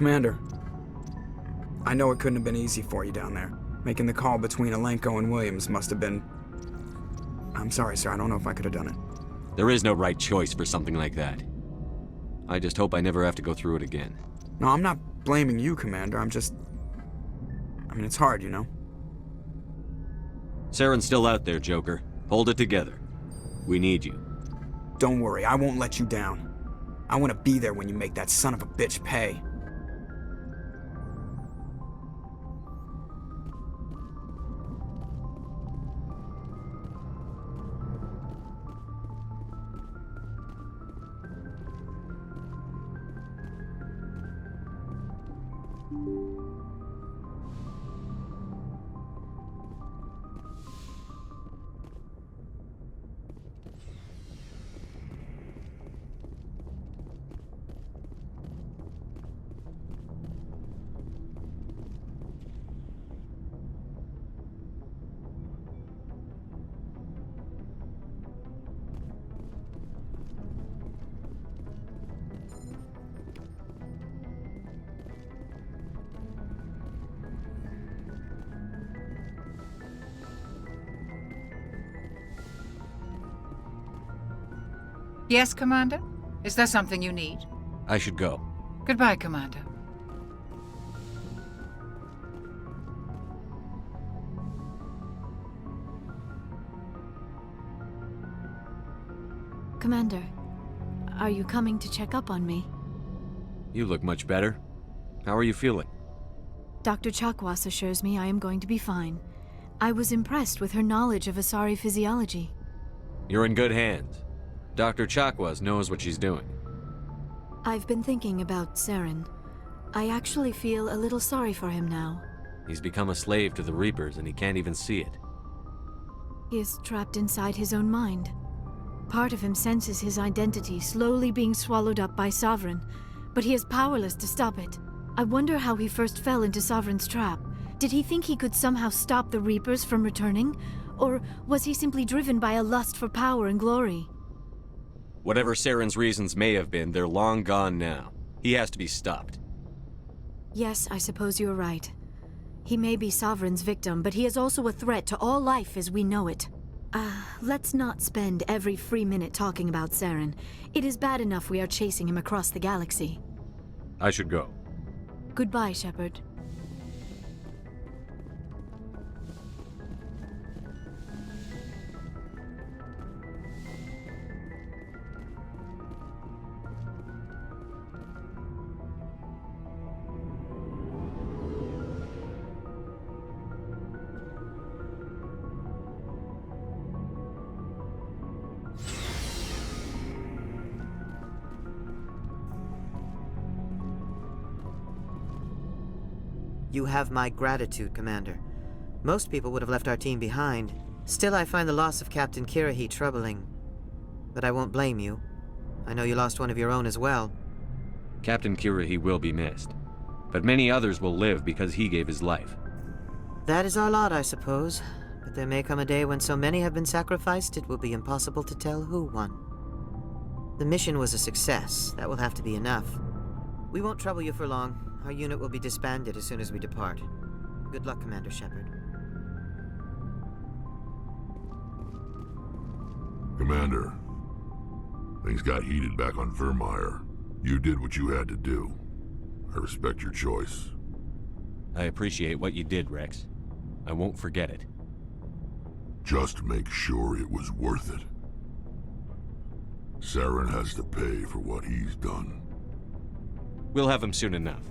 Commander, I know it couldn't have been easy for you down there. Making the call between Alenko and Williams must have been... I'm sorry, sir. I don't know if I could have done it. There is no right choice for something like that. I just hope I never have to go through it again. No, I'm not blaming you, Commander. I'm just... I mean, it's hard, you know? Saren's still out there, Joker. Hold it together. We need you. Don't worry, I won't let you down. I want to be there when you make that son of a bitch pay. Yes, Commander? Is there something you need? I should go. Goodbye, Commander. Commander, are you coming to check up on me? You look much better. How are you feeling? Dr. Chakwas assures me I am going to be fine. I was impressed with her knowledge of Asari physiology. You're in good hands. Dr. Chakwas knows what she's doing. I've been thinking about Saren. I actually feel a little sorry for him now. He's become a slave to the Reapers and he can't even see it. He is trapped inside his own mind. Part of him senses his identity slowly being swallowed up by Sovereign, but he is powerless to stop it. I wonder how he first fell into Sovereign's trap. Did he think he could somehow stop the Reapers from returning? Or was he simply driven by a lust for power and glory? Whatever Saren's reasons may have been, they're long gone now. He has to be stopped. Yes, I suppose you're right. He may be Sovereign's victim, but he is also a threat to all life as we know it. Let's not spend every free minute talking about Saren. It is bad enough we are chasing him across the galaxy. I should go. Goodbye, Shepard. You have my gratitude, Commander. Most people would have left our team behind. Still, I find the loss of Captain Kirrahe troubling. But I won't blame you. I know you lost one of your own as well. Captain Kirrahe will be missed. But many others will live because he gave his life. That is our lot, I suppose. But there may come a day when so many have been sacrificed, it will be impossible to tell who won. The mission was a success. That will have to be enough. We won't trouble you for long. Our unit will be disbanded as soon as we depart. Good luck, Commander Shepard. Commander, things got heated back on Vermeer. You did what you had to do. I respect your choice. I appreciate what you did, Rex. I won't forget it. Just make sure it was worth it. Saren has to pay for what he's done. We'll have him soon enough.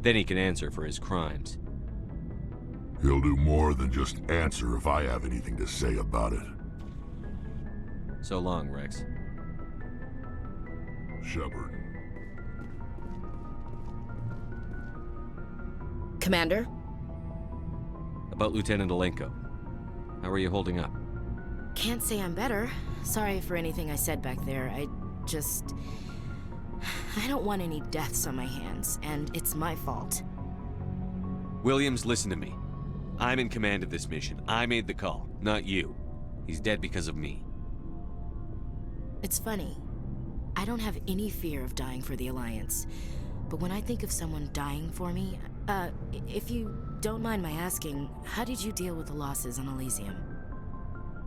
Then he can answer for his crimes. He'll do more than just answer if I have anything to say about it. So long, Rex. Shepard. Commander? About Lieutenant Alenko. How are you holding up? Can't say I'm better. Sorry for anything I said back there. I don't want any deaths on my hands, and it's my fault. Williams, listen to me. I'm in command of this mission. I made the call, not you. He's dead because of me. It's funny. I don't have any fear of dying for the Alliance. but when I think of someone dying for me, if you don't mind my asking, how did you deal with the losses on Elysium?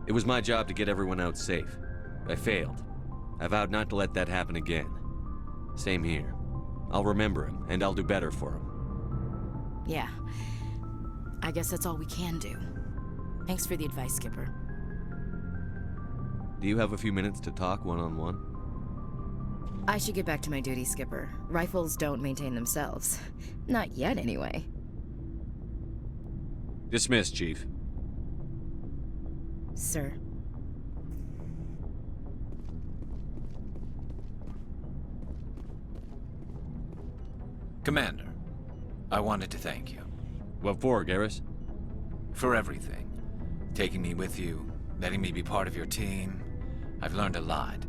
It was my job to get everyone out safe. I failed. I vowed not to let that happen again. Same here. I'll remember him, and I'll do better for him. Yeah. I guess that's all we can do. Thanks for the advice, Skipper. Do you have a few minutes to talk one-on-one? I should get back to my duty, Skipper. Rifles don't maintain themselves. Not yet, anyway. Dismissed, Chief. Sir. Commander, I wanted to thank you. What for, Garrus? For everything. Taking me with you, letting me be part of your team. I've learned a lot.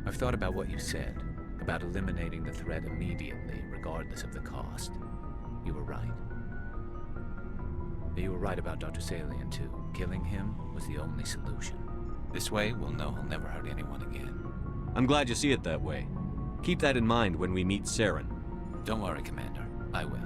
I've thought about what you said, about eliminating the threat immediately, regardless of the cost. You were right. You were right about Dr. Salian, too. Killing him was the only solution. This way, we'll know he'll never hurt anyone again. I'm glad you see it that way. Keep that in mind when we meet Saren. Don't worry, Commander. I will.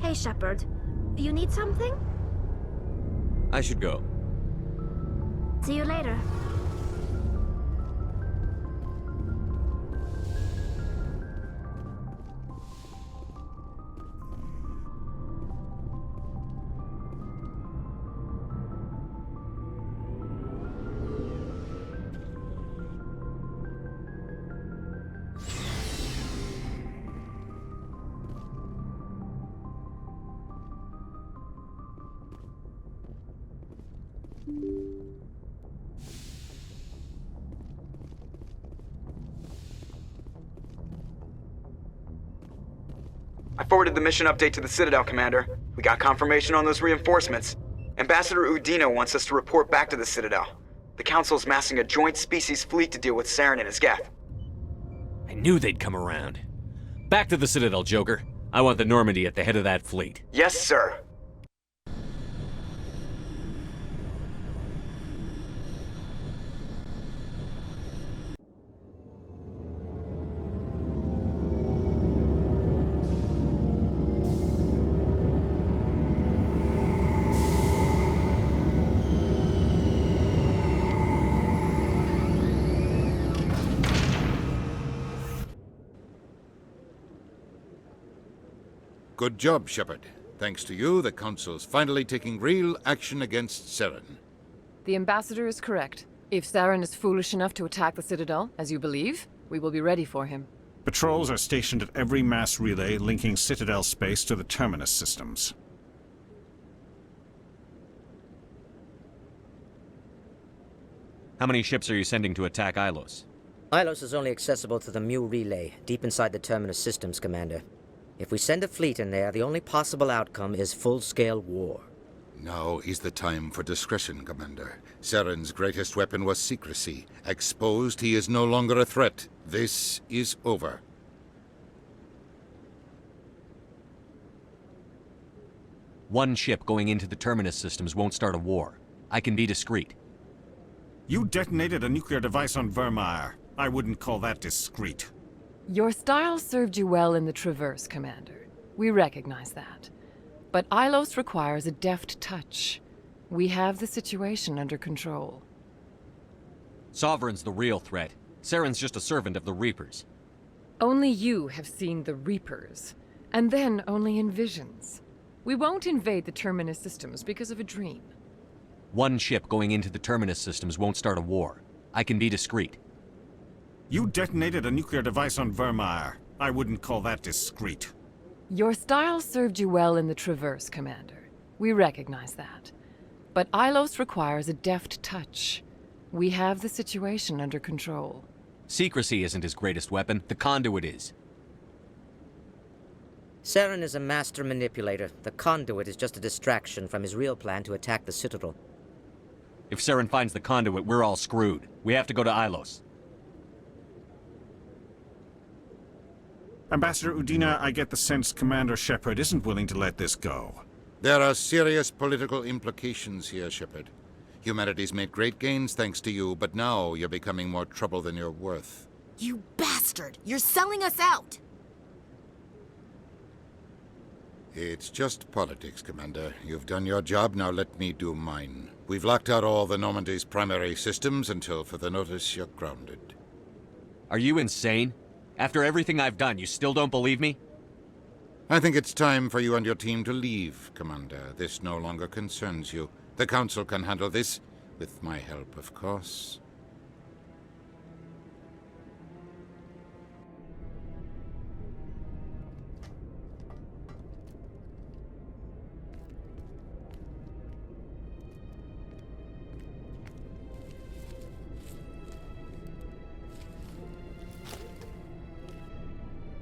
Hey, Shepard. You need something? I should go. See you later. I forwarded the mission update to the Citadel, Commander. We got confirmation on those reinforcements. Ambassador Udina wants us to report back to the Citadel. The Council's massing a joint species fleet to deal with Saren and his Geth. I knew they'd come around. Back to the Citadel, Joker. I want the Normandy at the head of that fleet. Yes, sir. Good job, Shepard. Thanks to you, the Council's finally taking real action against Saren. The Ambassador is correct. If Saren is foolish enough to attack the Citadel, as you believe, we will be ready for him. Patrols are stationed at every mass relay linking Citadel space to the Terminus systems. How many ships are you sending to attack Ilos? Ilos is only accessible to the Mu relay, deep inside the Terminus systems, Commander. If we send a fleet in there, the only possible outcome is full-scale war. Now is the time for discretion, Commander. Saren's greatest weapon was secrecy. Exposed, he is no longer a threat. This is over. One ship going into the Terminus systems won't start a war. I can be discreet. You detonated a nuclear device on Vermeer. I wouldn't call that discreet. Your style served you well in the Traverse, Commander. We recognize that. But Ilos requires a deft touch. We have the situation under control. Sovereign's the real threat. Saren's just a servant of the Reapers. Only you have seen the Reapers, and then only in visions. We won't invade the Terminus systems because of a dream. One ship going into the Terminus systems won't start a war. I can be discreet. You detonated a nuclear device on Vermeer. I wouldn't call that discreet. Your style served you well in the Traverse, Commander. We recognize that. But Ilos requires a deft touch. We have the situation under control. Secrecy isn't his greatest weapon. The conduit is. Saren is a master manipulator. The conduit is just a distraction from his real plan to attack the Citadel. If Saren finds the conduit, we're all screwed. We have to go to Ilos. Ambassador Udina, I get the sense Commander Shepard isn't willing to let this go. There are serious political implications here, Shepard. Humanity's made great gains thanks to you, but now you're becoming more trouble than you're worth. You bastard! You're selling us out! It's just politics, Commander. You've done your job, now let me do mine. We've locked out all the Normandy's primary systems until further notice you're grounded. Are you insane? After everything I've done, you still don't believe me? I think it's time for you and your team to leave, Commander. This no longer concerns you. The Council can handle this, with my help, of course.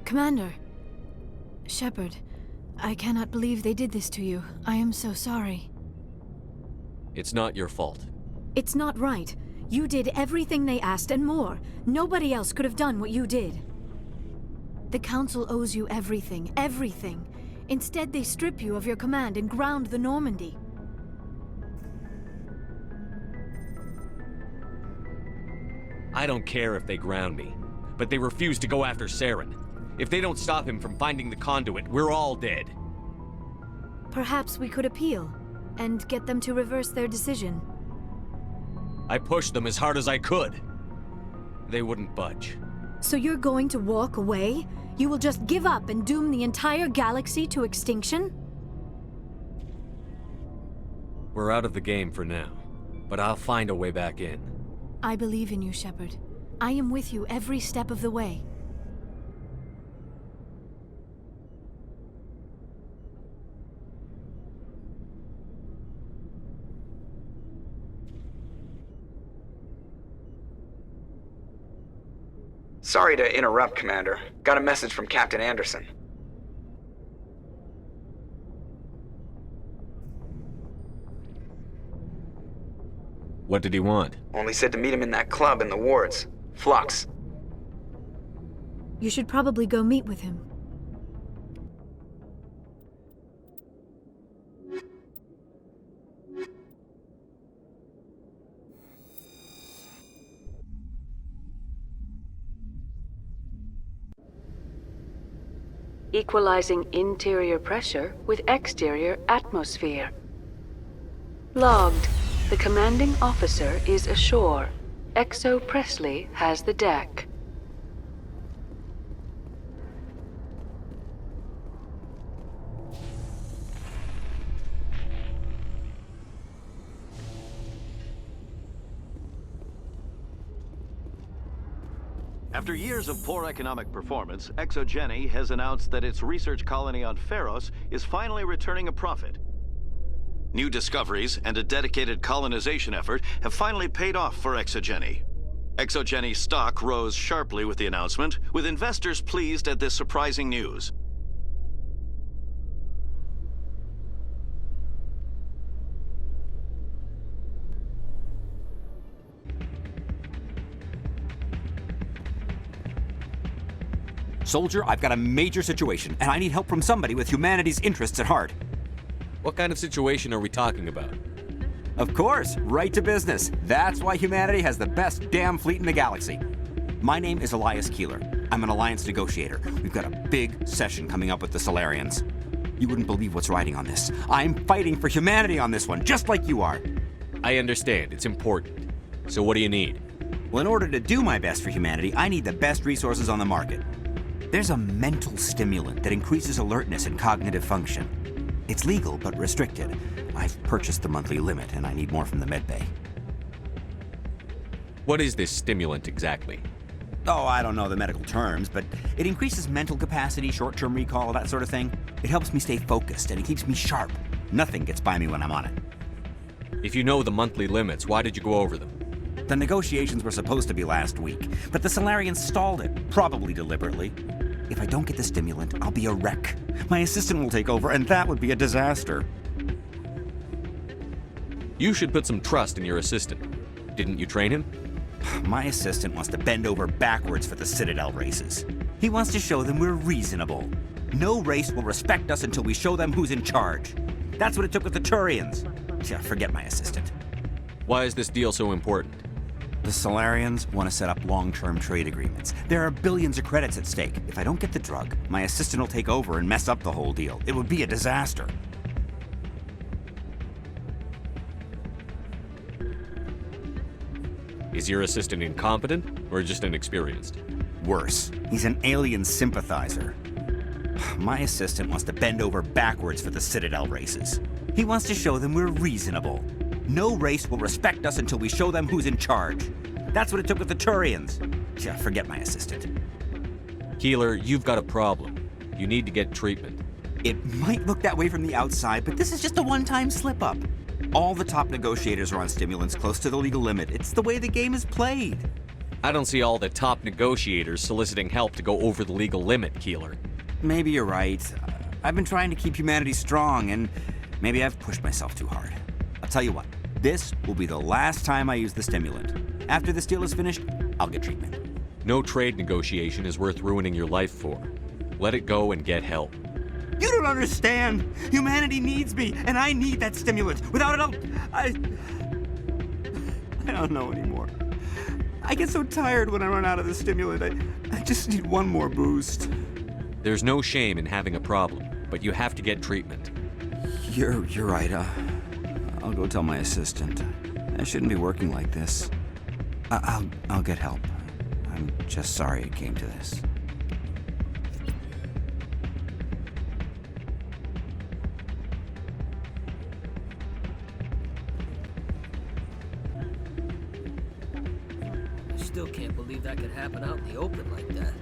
Commander. Shepard, I cannot believe they did this to you. I am so sorry. It's not your fault. It's not right. You did everything they asked and more. Nobody else could have done what you did. The Council owes you everything, everything. Instead, they strip you of your command and ground the Normandy. I don't care if they ground me, but they refuse to go after Saren. If they don't stop him from finding the conduit, we're all dead. Perhaps we could appeal, and get them to reverse their decision. I pushed them as hard as I could. They wouldn't budge. So you're going to walk away? You will just give up and doom the entire galaxy to extinction? We're out of the game for now, but I'll find a way back in. I believe in you, Shepard. I am with you every step of the way. Sorry to interrupt, Commander. Got a message from Captain Anderson. What did he want? Only said to meet him in that club in the wards. Flux. You should probably go meet with him. Equalizing interior pressure with exterior atmosphere. Logged. The commanding officer is ashore. Exo Presley has the deck. After years of poor economic performance, ExoGeni has announced that its research colony on Feros is finally returning a profit. New discoveries and a dedicated colonization effort have finally paid off for ExoGeni. ExoGeni stock rose sharply with the announcement, with investors pleased at this surprising news. Soldier, I've got a major situation, and I need help from somebody with humanity's interests at heart. What kind of situation are we talking about? Of course, right to business. That's why humanity has the best damn fleet in the galaxy. My name is Elias Keeler. I'm an alliance negotiator. We've got a big session coming up with the Solarians. You wouldn't believe what's riding on this. I'm fighting for humanity on this one, just like you are. I understand. It's important. So what do you need? Well, in order to do my best for humanity, I need the best resources on the market. There's a mental stimulant that increases alertness and cognitive function. It's legal, but restricted. I've purchased the monthly limit, and I need more from the medbay. What is this stimulant exactly? Oh, I don't know the medical terms, but it increases mental capacity, short-term recall, that sort of thing. It helps me stay focused, and it keeps me sharp. Nothing gets by me when I'm on it. If you know the monthly limits, why did you go over them? The negotiations were supposed to be last week, but the Solarians stalled it, probably deliberately. If I don't get the stimulant, I'll be a wreck. My assistant will take over, and that would be a disaster. You should put some trust in your assistant. Didn't you train him? My assistant wants to bend over backwards for the Citadel races. He wants to show them we're reasonable. No race will respect us until we show them who's in charge. That's what it took with the Turians. Yeah, forget my assistant. Why is this deal so important? The Solarians want to set up long-term trade agreements. There are billions of credits at stake. If I don't get the drug, my assistant will take over and mess up the whole deal. It would be a disaster. Is your assistant incompetent or just inexperienced? Worse, he's an alien sympathizer. My assistant wants to bend over backwards for the Citadel races. He wants to show them we're reasonable. No race will respect us until we show them who's in charge. That's what it took with the Turians. Yeah, forget my assistant. Keeler, you've got a problem. You need to get treatment. It might look that way from the outside, but this is just a one-time slip-up. All the top negotiators are on stimulants close to the legal limit. It's the way the game is played. I don't see all the top negotiators soliciting help to go over the legal limit, Keeler. Maybe you're right. I've been trying to keep humanity strong, and maybe I've pushed myself too hard. I'll tell you what, this will be the last time I use the stimulant. After this deal is finished, I'll get treatment. No trade negotiation is worth ruining your life for. Let it go and get help. You don't understand! Humanity needs me, and I need that stimulant. Without it, I don't know anymore. I get so tired when I run out of the stimulant. I just need one more boost. There's no shame in having a problem, but you have to get treatment. You're right. I'll go tell my assistant. I shouldn't be working like this. I'll get help. I'm just sorry it came to this. Still can't believe that could happen out in the open like that.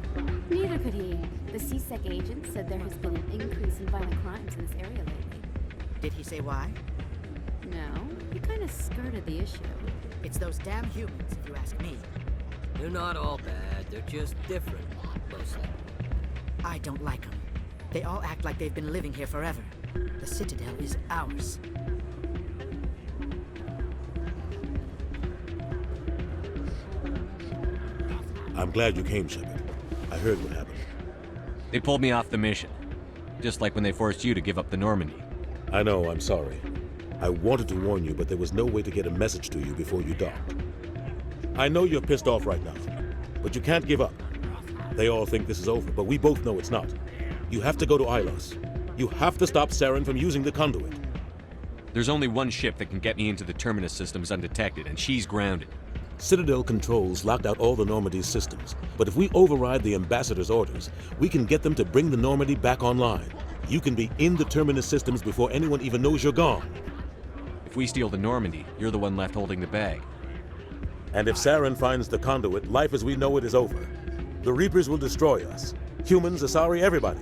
Neither could he. The CSEC agent said there has been an increase in violent crimes in this area lately. Did he say why? No, he kind of skirted the issue. It's those damn humans, if you ask me. They're not all bad, they're just different, mostly. I don't like them. They all act like they've been living here forever. The Citadel is ours. I'm glad you came, Shepard. I heard what happened. They pulled me off the mission. Just like when they forced you to give up the Normandy. I know, I'm sorry. I wanted to warn you, but there was no way to get a message to you before you docked. I know you're pissed off right now, but you can't give up. They all think this is over, but we both know it's not. You have to go to Ilos. You have to stop Saren from using the conduit. There's only one ship that can get me into the Terminus systems undetected, and she's grounded. Citadel controls locked out all the Normandy's systems, but if we override the Ambassador's orders, we can get them to bring the Normandy back online. You can be in the Terminus systems before anyone even knows you're gone. If we steal the Normandy, you're the one left holding the bag. And if Saren finds the conduit, life as we know it is over. The Reapers will destroy us. Humans, Asari, everybody.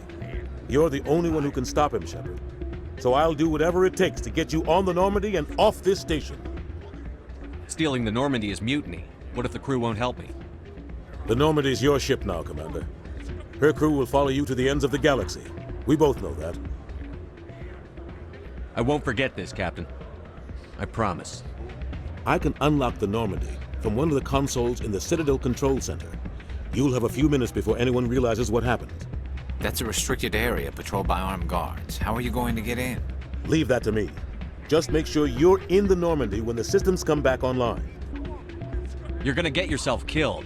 You're the only one who can stop him, Shepard. So I'll do whatever it takes to get you on the Normandy and off this station. Stealing the Normandy is mutiny. What if the crew won't help me? The Normandy's your ship now, Commander. Her crew will follow you to the ends of the galaxy. We both know that. I won't forget this, Captain. I promise. I can unlock the Normandy from one of the consoles in the Citadel Control Center. You'll have a few minutes before anyone realizes what happened. That's a restricted area patrolled by armed guards. How are you going to get in? Leave that to me. Just make sure you're in the Normandy when the systems come back online. You're gonna get yourself killed.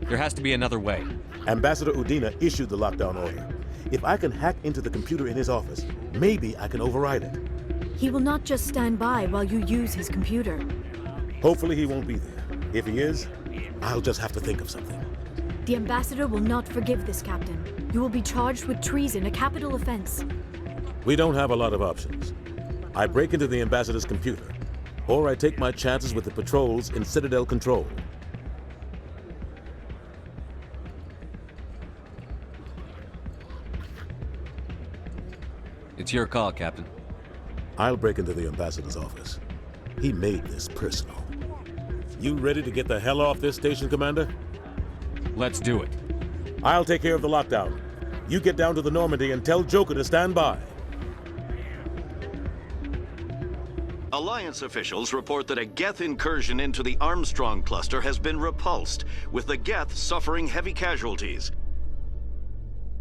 There has to be another way. Ambassador Udina issued the lockdown order. If I can hack into the computer in his office, maybe I can override it. He will not just stand by while you use his computer. Hopefully he won't be there. If he is, I'll just have to think of something. The Ambassador will not forgive this, Captain. You will be charged with treason, a capital offense. We don't have a lot of options. I break into the Ambassador's computer, or I take my chances with the patrols in Citadel Control. It's your call, Captain. I'll break into the Ambassador's office. He made this personal. You ready to get the hell off this station, Commander? Let's do it. I'll take care of the lockdown. You get down to the Normandy and tell Joker to stand by. Alliance officials report that a Geth incursion into the Armstrong cluster has been repulsed, with the Geth suffering heavy casualties.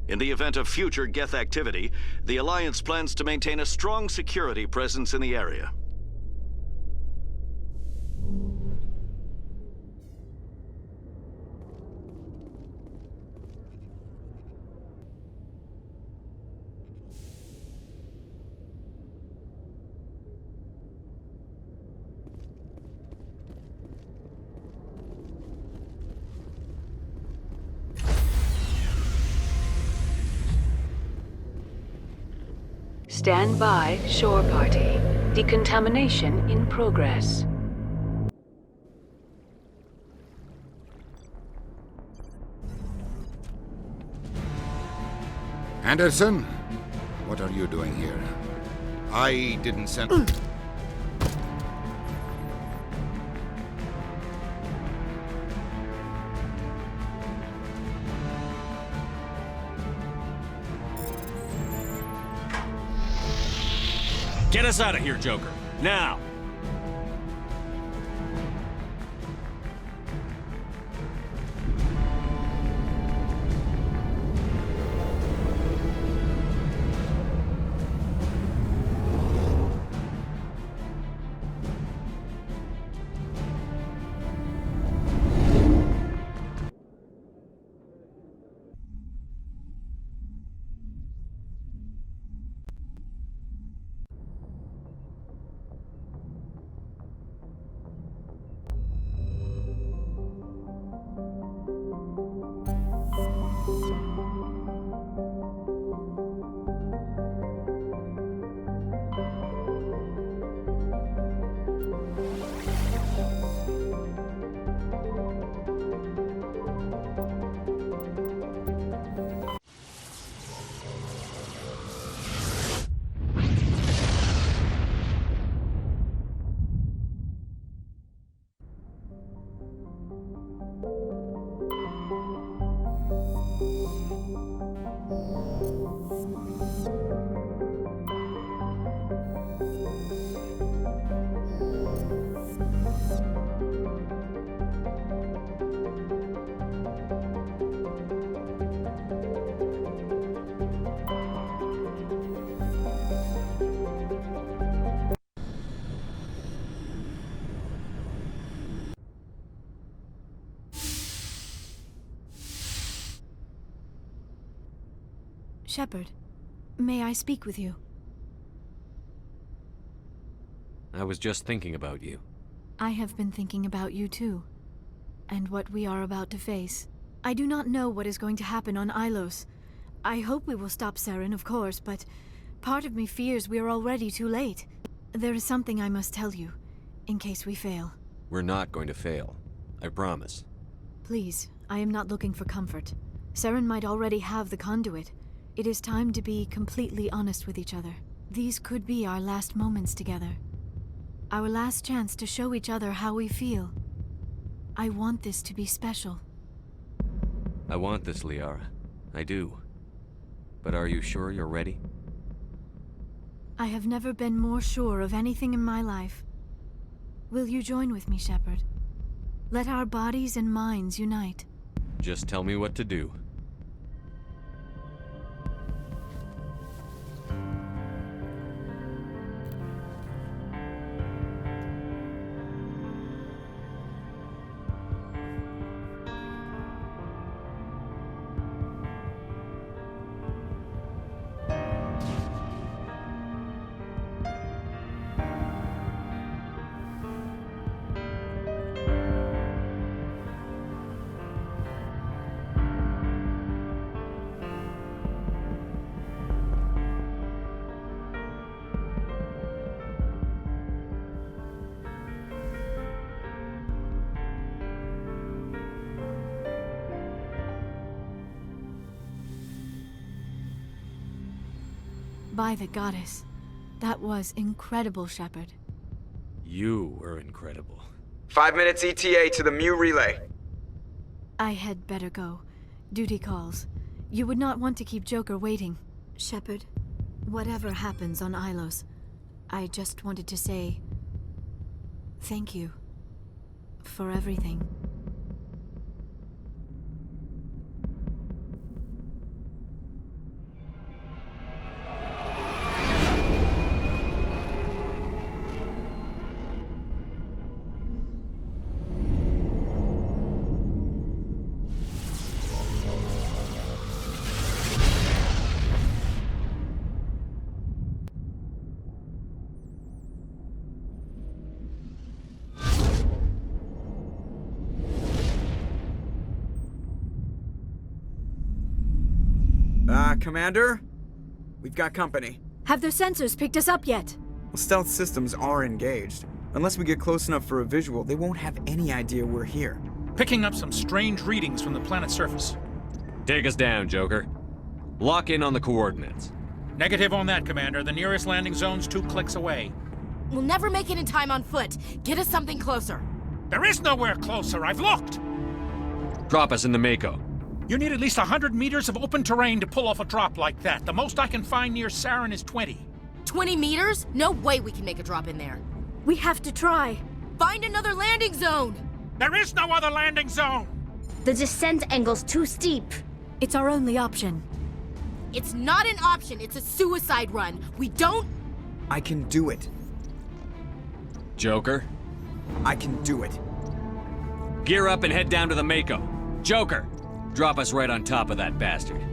In the event of future Geth activity, the Alliance plans to maintain a strong security presence in the area. Stand by, shore party. Decontamination in progress. Anderson, what are you doing here? I didn't send... Get us out of here, Joker. Now! Shepard, may I speak with you? I was just thinking about you. I have been thinking about you too, and what we are about to face. I do not know what is going to happen on Ilos. I hope we will stop Saren, of course, but part of me fears we are already too late. There is something I must tell you, in case we fail. We're not going to fail. I promise. Please, I am not looking for comfort. Saren might already have the conduit. It is time to be completely honest with each other. These could be our last moments together. Our last chance to show each other how we feel. I want this to be special. I want this, Liara. I do. But are you sure you're ready? I have never been more sure of anything in my life. Will you join with me, Shepard? Let our bodies and minds unite. Just tell me what to do. By the goddess. That was incredible, Shepard. You were incredible. 5 minutes ETA to the Mu relay. I had better go. Duty calls. You would not want to keep Joker waiting. Shepard, whatever happens on Ilos, I just wanted to say... thank you. For everything. Commander? We've got company. Have their sensors picked us up yet? Well, stealth systems are engaged. Unless we get close enough for a visual, they won't have any idea we're here. Picking up some strange readings from the planet's surface. Take us down, Joker. Lock in on the coordinates. Negative on that, Commander. The nearest landing zone's 2 clicks away. We'll never make it in time on foot. Get us something closer. There is nowhere closer. I've looked. Drop us in the Mako. You need at least 100 meters of open terrain to pull off a drop like that. The most I can find near Saren is 20. 20 meters? No way we can make a drop in there. We have to try. Find another landing zone! There is no other landing zone! The descent angle's too steep. It's our only option. It's not an option, it's a suicide run. We don't... I can do it. Joker? I can do it. Gear up and head down to the Mako. Joker, drop us right on top of that bastard.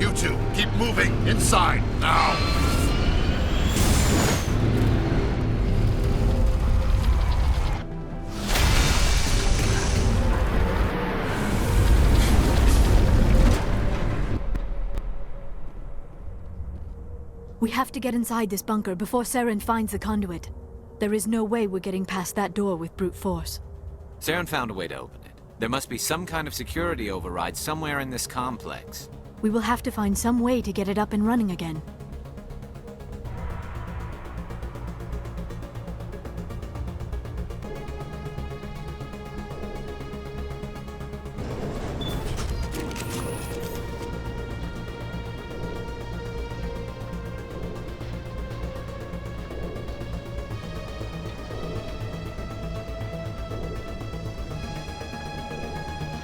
You two, keep moving! Inside, now! We have to get inside this bunker before Saren finds the conduit. There is no way we're getting past that door with brute force. Saren found a way to open it. There must be some kind of security override somewhere in this complex. We will have to find some way to get it up and running again.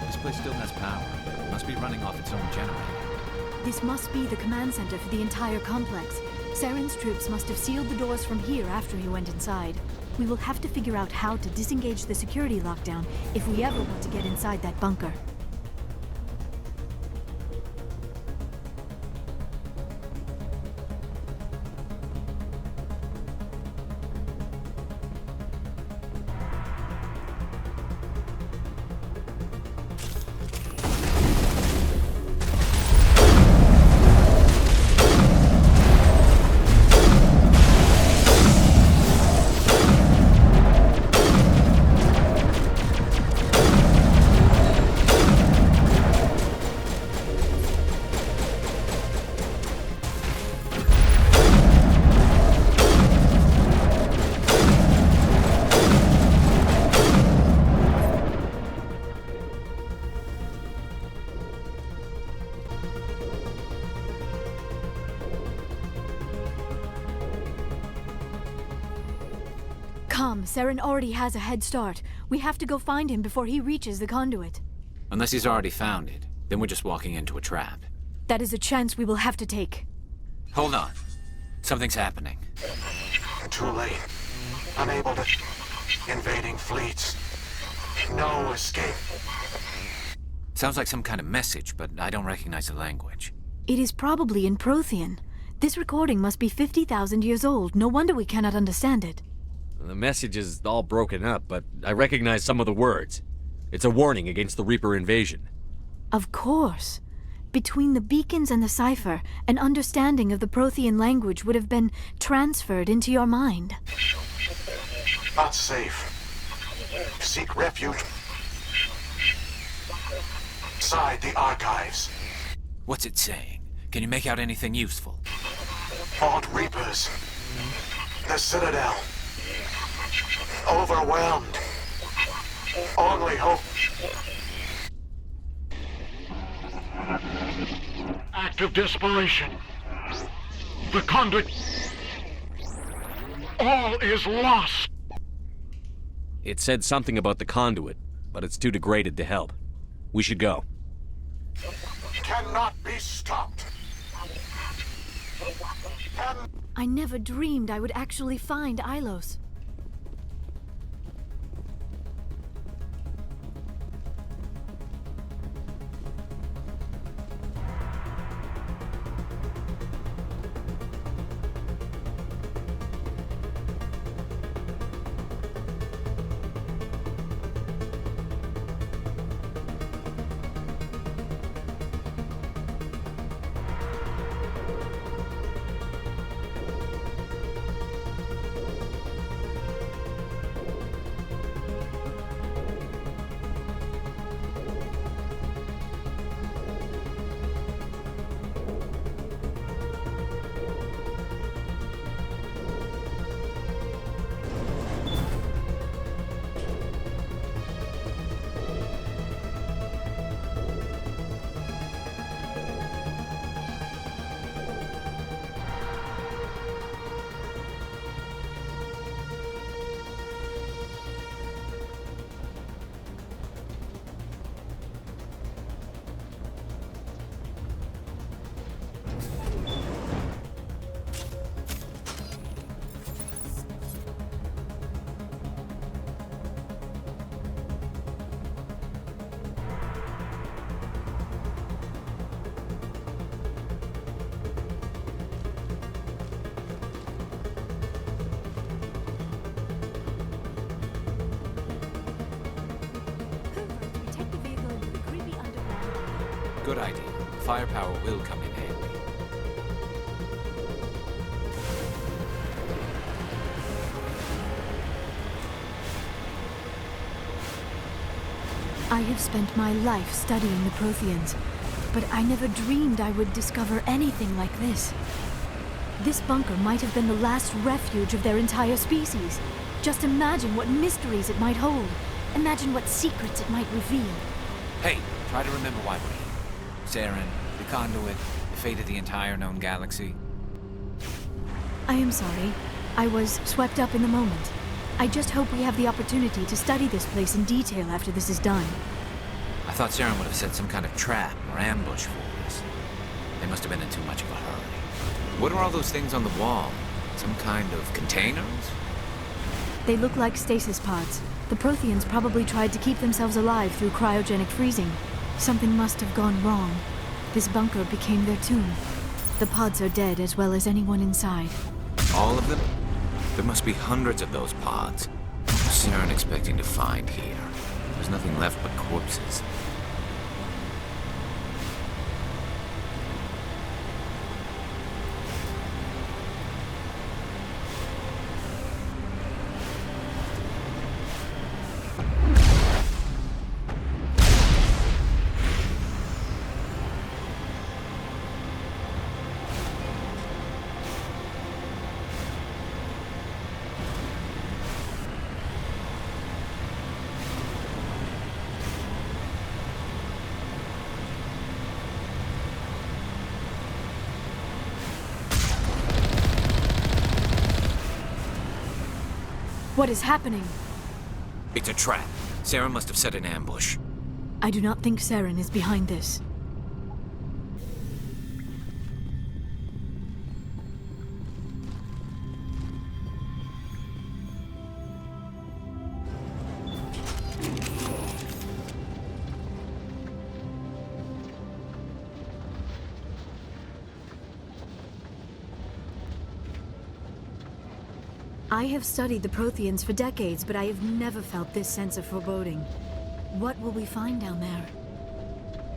This place still has power. It must be running off its own generator. This must be the command center for the entire complex. Saren's troops must have sealed the doors from here after he went inside. We will have to figure out how to disengage the security lockdown if we ever want to get inside that bunker. Come, Saren already has a head start. We have to go find him before he reaches the conduit. Unless he's already found it, then we're just walking into a trap. That is a chance we will have to take. Hold on. Something's happening. Too late. Unable to... Invading fleets. No escape. Sounds like some kind of message, but I don't recognize the language. It is probably in Prothean. This recording must be 50,000 years old. No wonder we cannot understand it. The message is all broken up, but I recognize some of the words. It's a warning against the Reaper invasion. Of course. Between the beacons and the cipher, an understanding of the Prothean language would have been transferred into your mind. Not safe. Seek refuge inside the archives. What's it saying? Can you make out anything useful? Fought Reapers. The Citadel. Overwhelmed. Only hope. Act of desperation. The conduit. All is lost. It said something about the conduit, but it's too degraded to help. We should go. Cannot be stopped. I never dreamed I would actually find Ilos. Good idea. Firepower will come in handy. I have spent my life studying the Protheans, but I never dreamed I would discover anything like this. This bunker might have been the last refuge of their entire species. Just imagine what mysteries it might hold. Imagine what secrets it might reveal. Hey, try to remember why we're here. Saren, the conduit, the fate of the entire known galaxy. I am sorry. I was swept up in the moment. I just hope we have the opportunity to study this place in detail after this is done. I thought Saren would have set some kind of trap or ambush for us. They must have been in too much of a hurry. What are all those things on the wall? Some kind of containers? They look like stasis pods. The Protheans probably tried to keep themselves alive through cryogenic freezing. Something must have gone wrong. This bunker became their tomb. The pods are dead as well as anyone inside. All of them? There must be hundreds of those pods. What's Saren expecting to find here? There's nothing left but corpses. What is happening? It's a trap. Saren must have set an ambush. I do not think Saren is behind this. I have studied the Protheans for decades, but I have never felt this sense of foreboding. What will we find down there?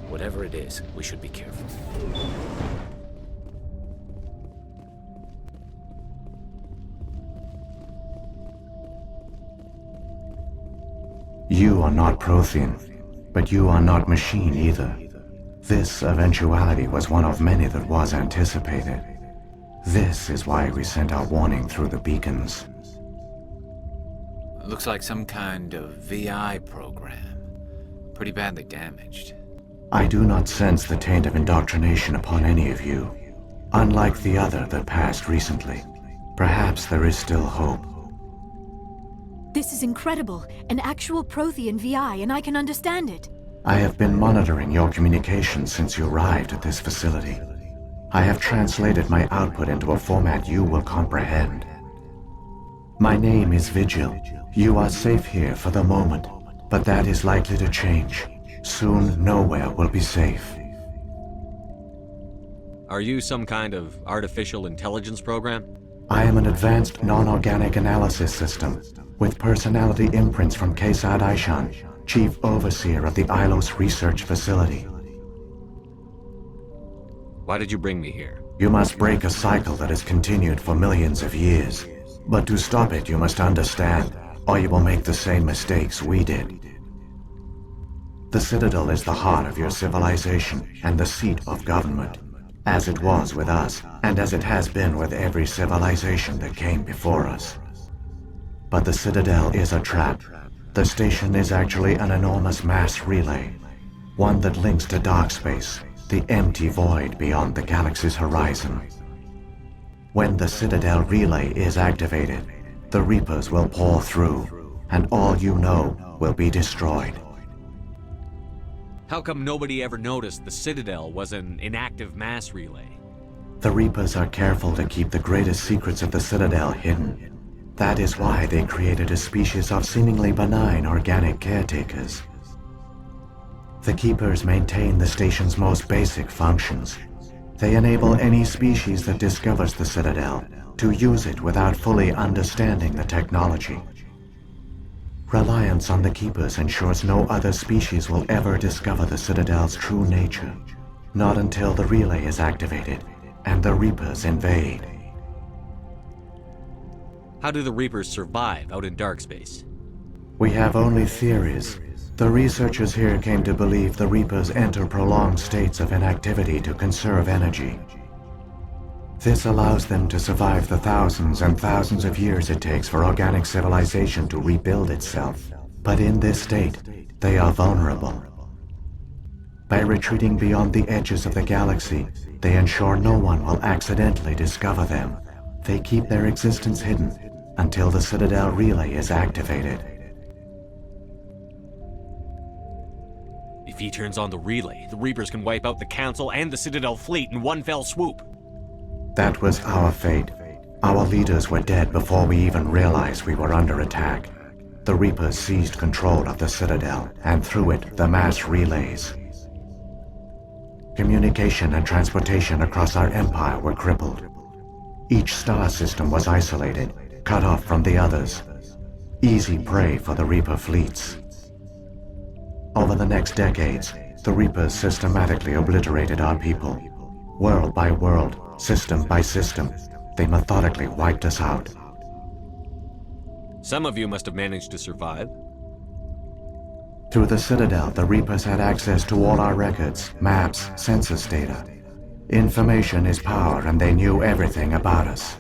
Whatever it is, we should be careful. You are not Prothean, but you are not machine either. This eventuality was one of many that was anticipated. This is why we sent our warning through the beacons. Looks like some kind of VI program. Pretty badly damaged. I do not sense the taint of indoctrination upon any of you. Unlike the other that passed recently. Perhaps there is still hope. This is incredible. An actual Prothean VI, and I can understand it. I have been monitoring your communications since you arrived at this facility. I have translated my output into a format you will comprehend. My name is Vigil. You are safe here for the moment, but that is likely to change. Soon, nowhere will be safe. Are you some kind of artificial intelligence program? I am an advanced non-organic analysis system, with personality imprints from Kesad Aishan, Chief Overseer of the Ilos Research Facility. Why did you bring me here? You must break a cycle that has continued for millions of years. But to stop it, you must understand, or you will make the same mistakes we did. The Citadel is the heart of your civilization and the seat of government, as it was with us, and as it has been with every civilization that came before us. But the Citadel is a trap. The station is actually an enormous mass relay, one that links to dark space, the empty void beyond the galaxy's horizon. When the Citadel relay is activated, the Reapers will pour through, and all you know will be destroyed. How come nobody ever noticed the Citadel was an inactive mass relay? The Reapers are careful to keep the greatest secrets of the Citadel hidden. That is why they created a species of seemingly benign organic caretakers. The Keepers maintain the station's most basic functions. They enable any species that discovers the Citadel to use it without fully understanding the technology. Reliance on the Keepers ensures no other species will ever discover the Citadel's true nature, not until the relay is activated and the Reapers invade. How do the Reapers survive out in dark space? We have only theories. The researchers here came to believe the Reapers enter prolonged states of inactivity to conserve energy. This allows them to survive the thousands and thousands of years it takes for organic civilization to rebuild itself. But in this state, they are vulnerable. By retreating beyond the edges of the galaxy, they ensure no one will accidentally discover them. They keep their existence hidden until the Citadel relay is activated. If he turns on the relay, the Reapers can wipe out the Council and the Citadel fleet in one fell swoop. That was our fate. Our leaders were dead before we even realized we were under attack. The Reapers seized control of the Citadel, and through it, the mass relays. Communication and transportation across our empire were crippled. Each star system was isolated, cut off from the others. Easy prey for the Reaper fleets. Over the next decades, the Reapers systematically obliterated our people. World by world, system by system, they methodically wiped us out. Some of you must have managed to survive. Through the Citadel, the Reapers had access to all our records, maps, census data. Information is power, and they knew everything about us.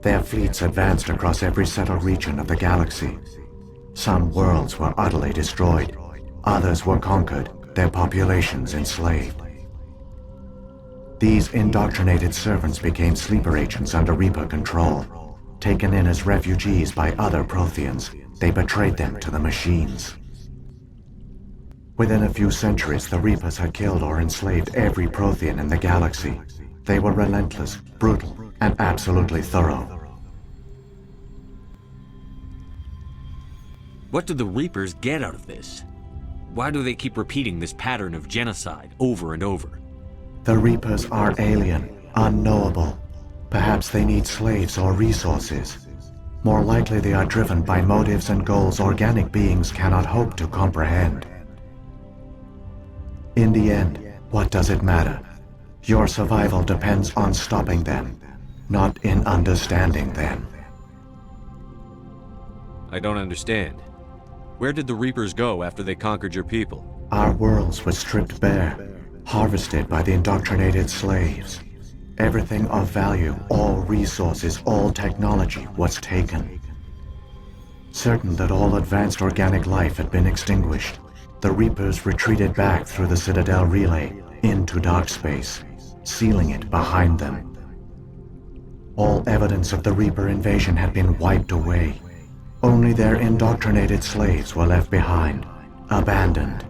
Their fleets advanced across every settled region of the galaxy. Some worlds were utterly destroyed. Others were conquered, their populations enslaved. These indoctrinated servants became sleeper agents under Reaper control. Taken in as refugees by other Protheans, they betrayed them to the machines. Within a few centuries, the Reapers had killed or enslaved every Prothean in the galaxy. They were relentless, brutal, and absolutely thorough. What do the Reapers get out of this? Why do they keep repeating this pattern of genocide over and over? The Reapers are alien, unknowable. Perhaps they need slaves or resources. More likely they are driven by motives and goals organic beings cannot hope to comprehend. In the end, what does it matter? Your survival depends on stopping them, not in understanding them. I don't understand. Where did the Reapers go after they conquered your people? Our worlds were stripped bare, harvested by the indoctrinated slaves. Everything of value, all resources, all technology was taken. Certain that all advanced organic life had been extinguished, the Reapers retreated back through the Citadel relay into dark space, sealing it behind them. All evidence of the Reaper invasion had been wiped away. Only their indoctrinated slaves were left behind, abandoned.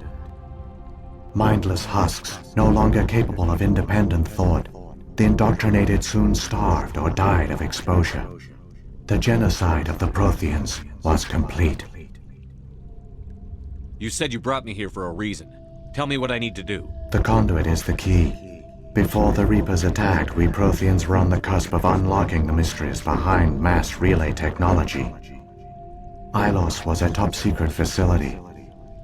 Mindless husks, no longer capable of independent thought, the indoctrinated soon starved or died of exposure. The genocide of the Protheans was complete. You said you brought me here for a reason. Tell me what I need to do. The conduit is the key. Before the Reapers attacked, we Protheans were on the cusp of unlocking the mysteries behind mass relay technology. Ilos was a top-secret facility.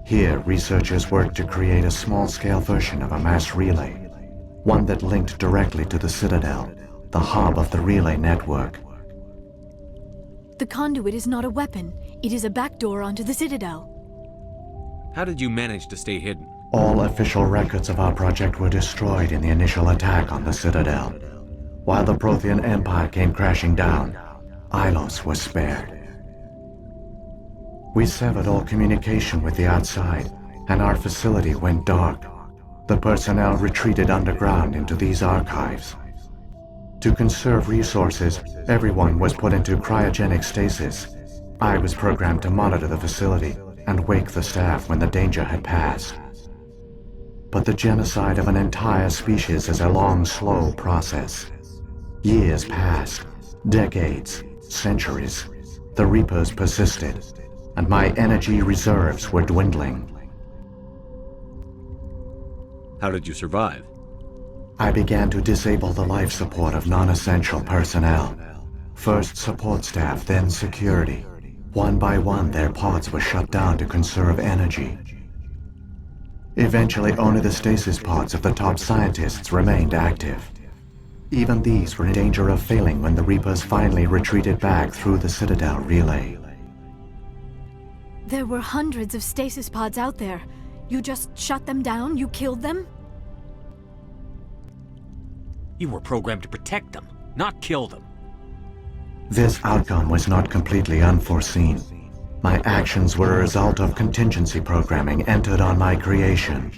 Here, researchers worked to create a small-scale version of a mass relay, one that linked directly to the Citadel, the hub of the relay network. The conduit is not a weapon. It is a backdoor onto the Citadel. How did you manage to stay hidden? All official records of our project were destroyed in the initial attack on the Citadel. While the Prothean Empire came crashing down, Ilos was spared. We severed all communication with the outside, and our facility went dark. The personnel retreated underground into these archives. To conserve resources, everyone was put into cryogenic stasis. I was programmed to monitor the facility and wake the staff when the danger had passed. But the genocide of an entire species is a long, slow process. Years passed, decades, centuries. The Reapers persisted, and my energy reserves were dwindling. How did you survive? I began to disable the life support of non-essential personnel. First support staff, then security. One by one, their pods were shut down to conserve energy. Eventually, only the stasis pods of the top scientists remained active. Even these were in danger of failing when the Reapers finally retreated back through the Citadel relay. There were hundreds of stasis pods out there. You just shut them down? You killed them? You were programmed to protect them, not kill them. This outcome was not completely unforeseen. My actions were a result of contingency programming entered on my creation.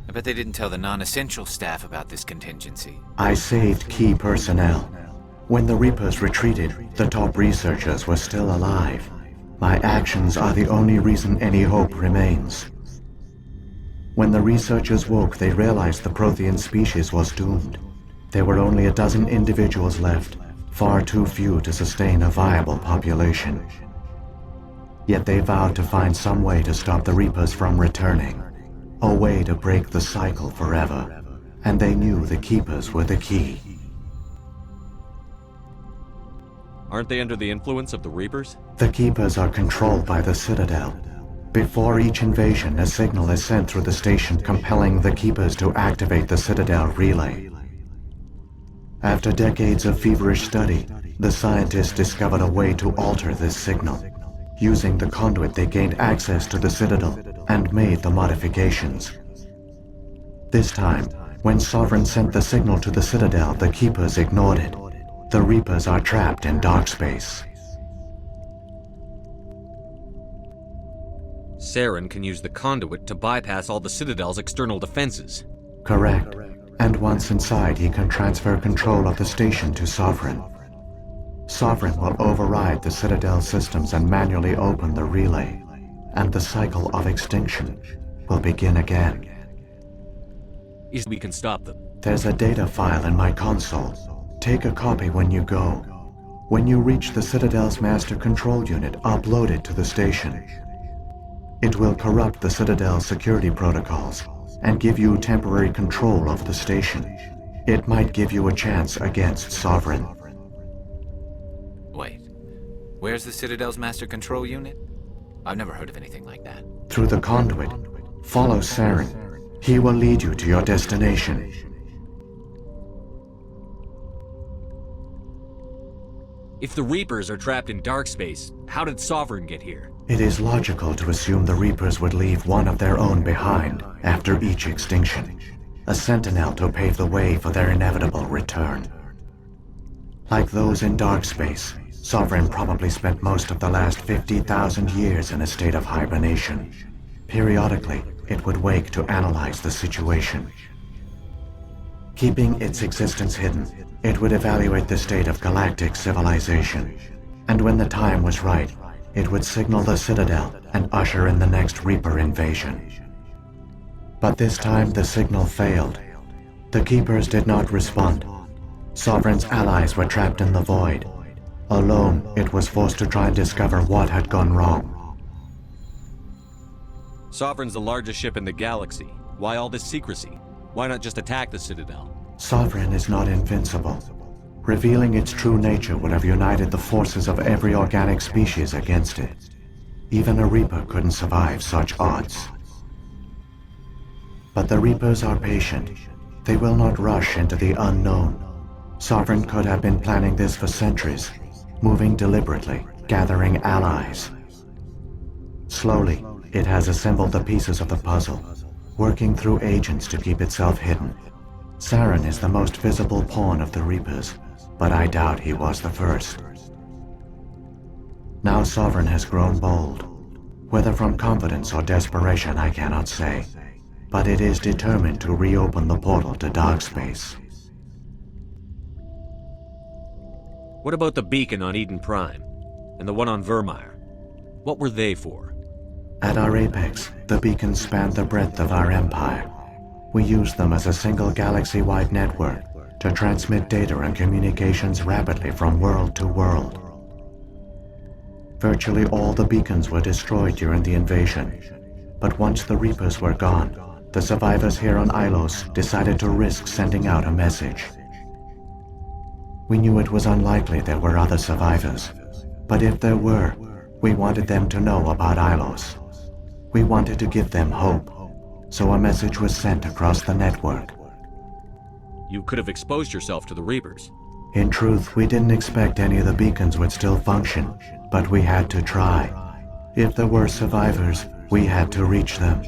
I bet they didn't tell the non-essential staff about this contingency. I saved key personnel. When the Reapers retreated, the top researchers were still alive. My actions are the only reason any hope remains. When the researchers woke, they realized the Prothean species was doomed. There were only a dozen individuals left, far too few to sustain a viable population. Yet they vowed to find some way to stop the Reapers from returning, a way to break the cycle forever, and they knew the Keepers were the key. Aren't they under the influence of the Reapers? The Keepers are controlled by the Citadel. Before each invasion, a signal is sent through the station compelling the Keepers to activate the Citadel relay. After decades of feverish study, the scientists discovered a way to alter this signal. Using the conduit, they gained access to the Citadel and made the modifications. This time, when Sovereign sent the signal to the Citadel, the Keepers ignored it. The Reapers are trapped in dark space. Saren can use the conduit to bypass all the Citadel's external defenses. Correct. And once inside, he can transfer control of the station to Sovereign. Sovereign will override the Citadel systems and manually open the relay, and the cycle of extinction will begin again. We can stop them. There's a data file in my console. Take a copy when you go. When you reach the Citadel's master control unit, upload it to the station. It will corrupt the Citadel's security protocols and give you temporary control of the station. It might give you a chance against Sovereign. Wait, where's the Citadel's master control unit? I've never heard of anything like that. Through the conduit, follow Saren. He will lead you to your destination. If the Reapers are trapped in dark space, how did Sovereign get here? It is logical to assume the Reapers would leave one of their own behind after each extinction, a sentinel to pave the way for their inevitable return. Like those in dark space, Sovereign probably spent most of the last 50,000 years in a state of hibernation. Periodically, it would wake to analyze the situation. Keeping its existence hidden, it would evaluate the state of galactic civilization. And when the time was right, it would signal the Citadel and usher in the next Reaper invasion. But this time the signal failed. The Keepers did not respond. Sovereign's allies were trapped in the void. Alone, it was forced to try and discover what had gone wrong. Sovereign's the largest ship in the galaxy. Why all this secrecy? Why not just attack the Citadel? Sovereign is not invincible. Revealing its true nature would have united the forces of every organic species against it. Even a Reaper couldn't survive such odds. But the Reapers are patient. They will not rush into the unknown. Sovereign could have been planning this for centuries, moving deliberately, gathering allies. Slowly, it has assembled the pieces of the puzzle, working through agents to keep itself hidden. Saren is the most visible pawn of the Reapers, but I doubt he was the first. Now Sovereign has grown bold. Whether from confidence or desperation, I cannot say. But it is determined to reopen the portal to Darkspace. What about the beacon on Eden Prime? And the one on Vermeer? What were they for? At our apex, the beacons spanned the breadth of our empire. We used them as a single galaxy-wide network to transmit data and communications rapidly from world to world. Virtually all the beacons were destroyed during the invasion, but once the Reapers were gone, the survivors here on Ilos decided to risk sending out a message. We knew it was unlikely there were other survivors, but if there were, we wanted them to know about Ilos. We wanted to give them hope, so a message was sent across the network. You could have exposed yourself to the Reapers. In truth, we didn't expect any of the beacons would still function, but we had to try. If there were survivors, we had to reach them.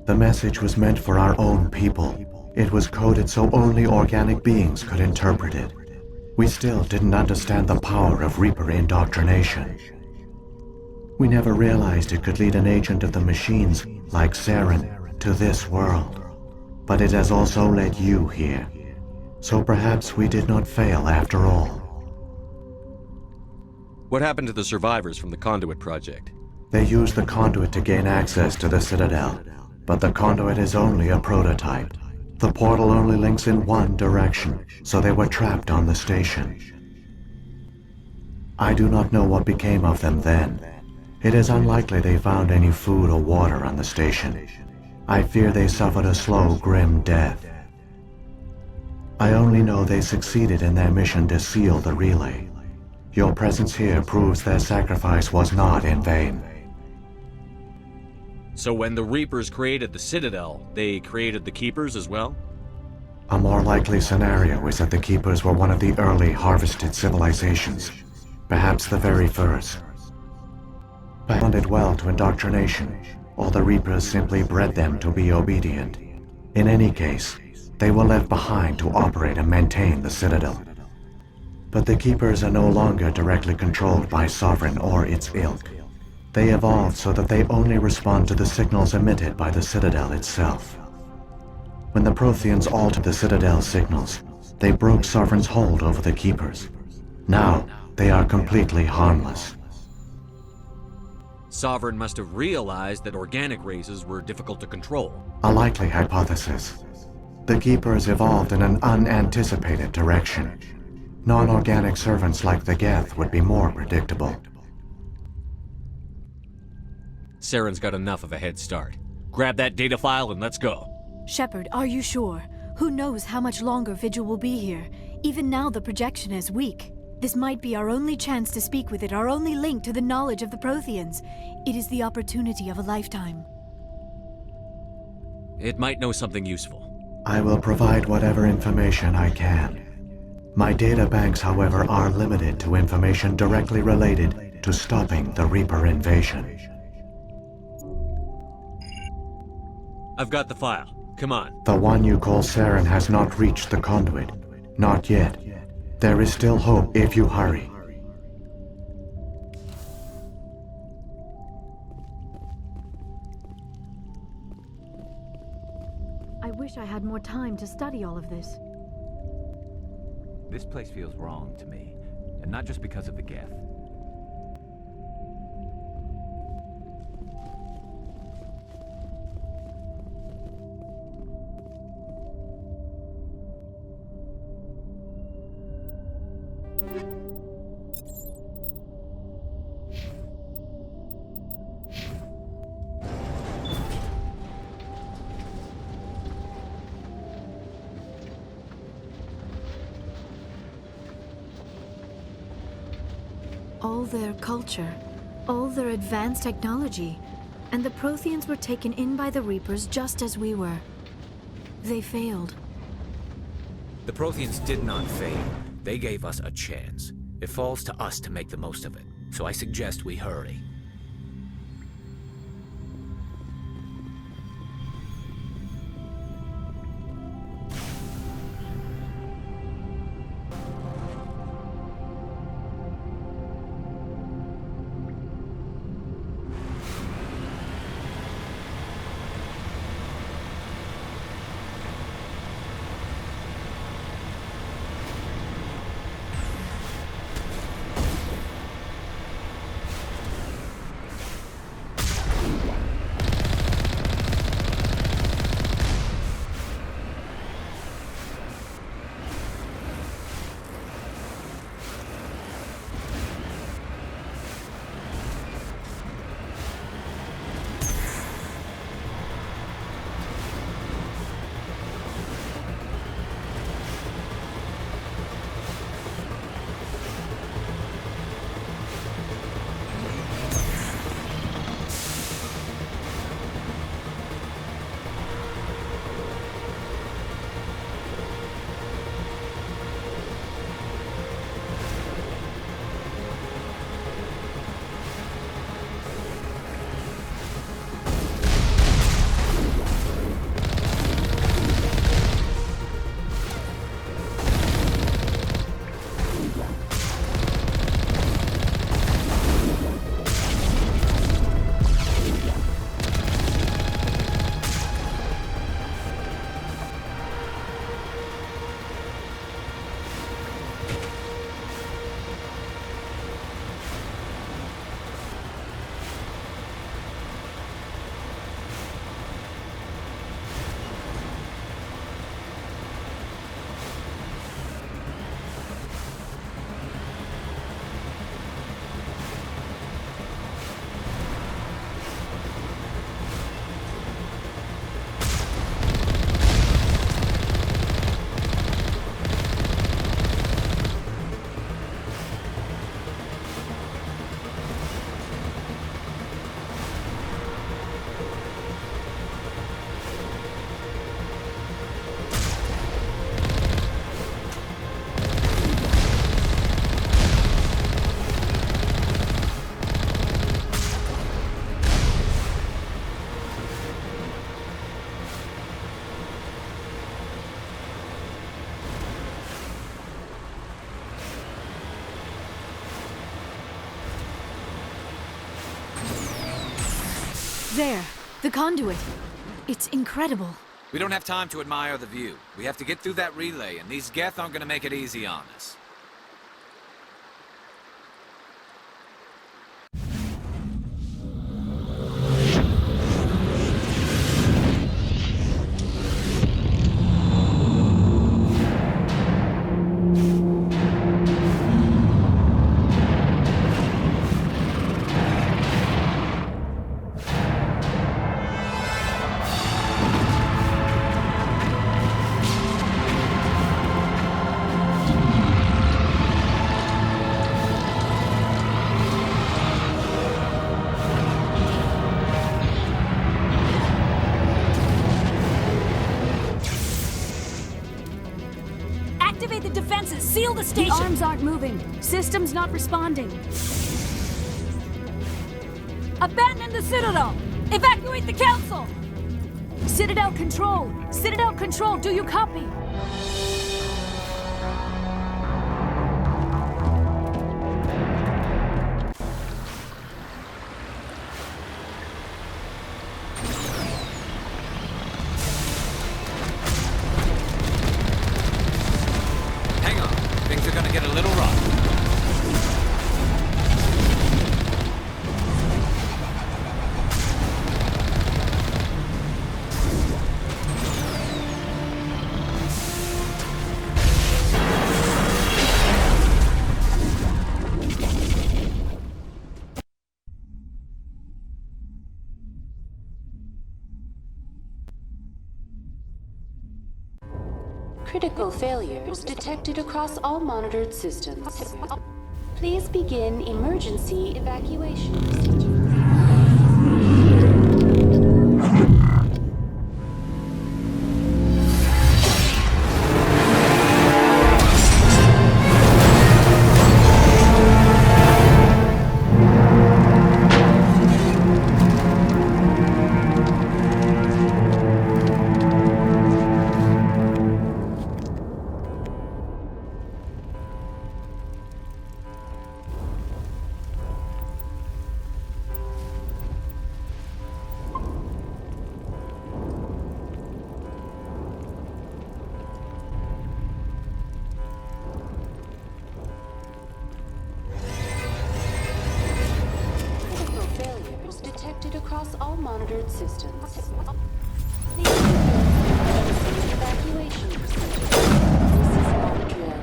The message was meant for our own people. It was coded so only organic beings could interpret it. We still didn't understand the power of Reaper indoctrination. We never realized it could lead an agent of the machines, like Saren, to this world. But it has also led you here. So perhaps we did not fail after all. What happened to the survivors from the Conduit project? They used the Conduit to gain access to the Citadel. But the Conduit is only a prototype. The portal only links in one direction, so they were trapped on the station. I do not know what became of them then. It is unlikely they found any food or water on the station. I fear they suffered a slow, grim death. I only know they succeeded in their mission to seal the relay. Your presence here proves their sacrifice was not in vain. So when the Reapers created the Citadel, they created the Keepers as well? A more likely scenario is that the Keepers were one of the early harvested civilizations, perhaps the very first. They responded well to indoctrination, or the Reapers simply bred them to be obedient. In any case, they were left behind to operate and maintain the Citadel. But the Keepers are no longer directly controlled by Sovereign or its ilk. They evolved so that they only respond to the signals emitted by the Citadel itself. When the Protheans altered the Citadel signals, they broke Sovereign's hold over the Keepers. Now, they are completely harmless. Sovereign must have realized that organic races were difficult to control. A likely hypothesis. The Keepers evolved in an unanticipated direction. Non-organic servants like the Geth would be more predictable. Saren's got enough of a head start. Grab that data file and let's go. Shepard, are you sure? Who knows how much longer Vigil will be here? Even now the projection is weak. This might be our only chance to speak with it, our only link to the knowledge of the Protheans. It is the opportunity of a lifetime. It might know something useful. I will provide whatever information I can. My data banks, however, are limited to information directly related to stopping the Reaper invasion. I've got the file. Come on. The one you call Saren has not reached the Conduit. Not yet. There is still hope if you hurry. I wish I had more time to study all of this. This place feels wrong to me, and And not just because of the Geth. All their culture, all their advanced technology, and the Protheans were taken in by the Reapers just as we were. They failed. The Protheans did not fail. They gave us a chance. It falls to us to make the most of it. So I suggest we hurry. There, the conduit. It's incredible. We don't have time to admire the view. We have to get through that relay, and these Geth aren't gonna make it easy on us. Activate the defenses! Seal the station! The arms aren't moving. Systems not responding. Abandon the Citadel! Evacuate the Council! Citadel Control! Citadel Control, do you copy? Hang on. Things are gonna get a little rough. Critical failures detected across all monitored systems. Please begin emergency evacuation procedure. Across all monitored systems. Please begin evacuation procedure. This is not a drill.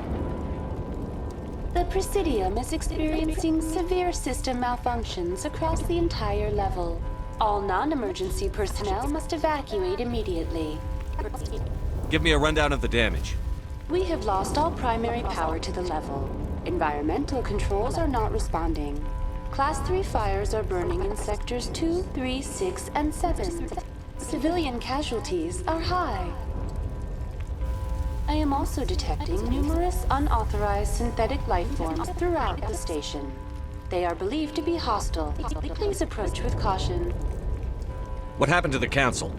The Presidium is experiencing severe system malfunctions across the entire level. All non-emergency personnel must evacuate immediately. Give me a rundown of the damage. We have lost all primary power to the level. Environmental controls are not responding. Class 3 fires are burning in sectors 2, 3, 6, and 7. Civilian casualties are high. I am also detecting numerous unauthorized synthetic life forms throughout the station. They are believed to be hostile. Please approach with caution. What happened to the Council?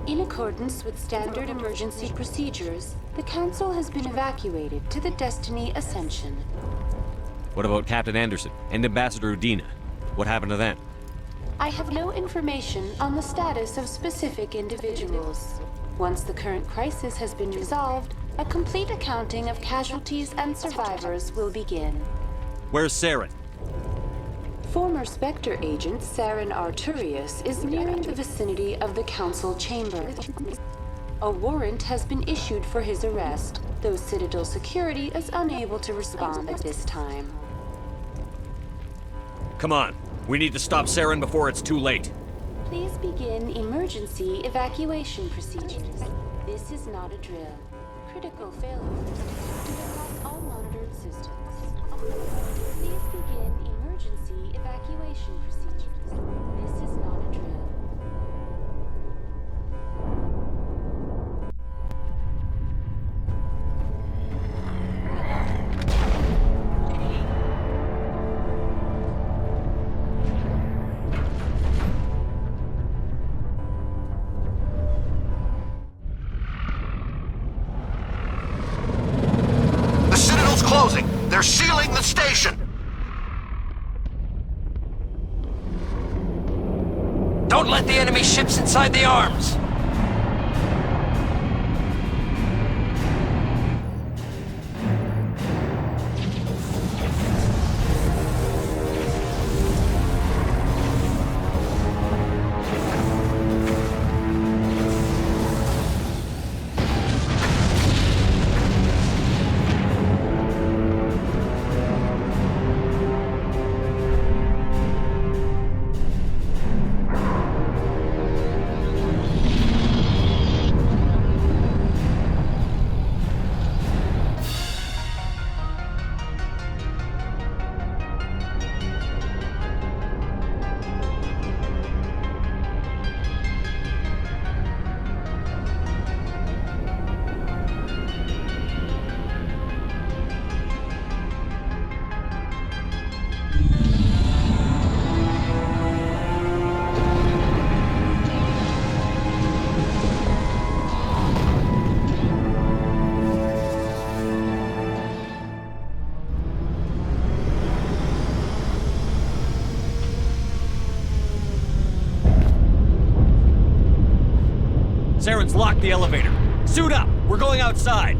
In accordance with standard emergency procedures, the Council has been evacuated to the Destiny Ascension. What about Captain Anderson and Ambassador Udina? What happened to them? I have no information on the status of specific individuals. Once the current crisis has been resolved, a complete accounting of casualties and survivors will begin. Where's Saren? Former Spectre agent Saren Arturius is nearing the vicinity of the Council chamber. A warrant has been issued for his arrest, though Citadel security is unable to respond at this time. Come on. We need to stop Saren before it's too late. Please begin emergency evacuation procedures. This is not a drill. Critical failures detected across all monitored systems. Please begin emergency evacuation procedures. This is not a drill. They're sealing the station! Don't let the enemy ships inside the arms! Saren's locked the elevator. Suit up! We're going outside!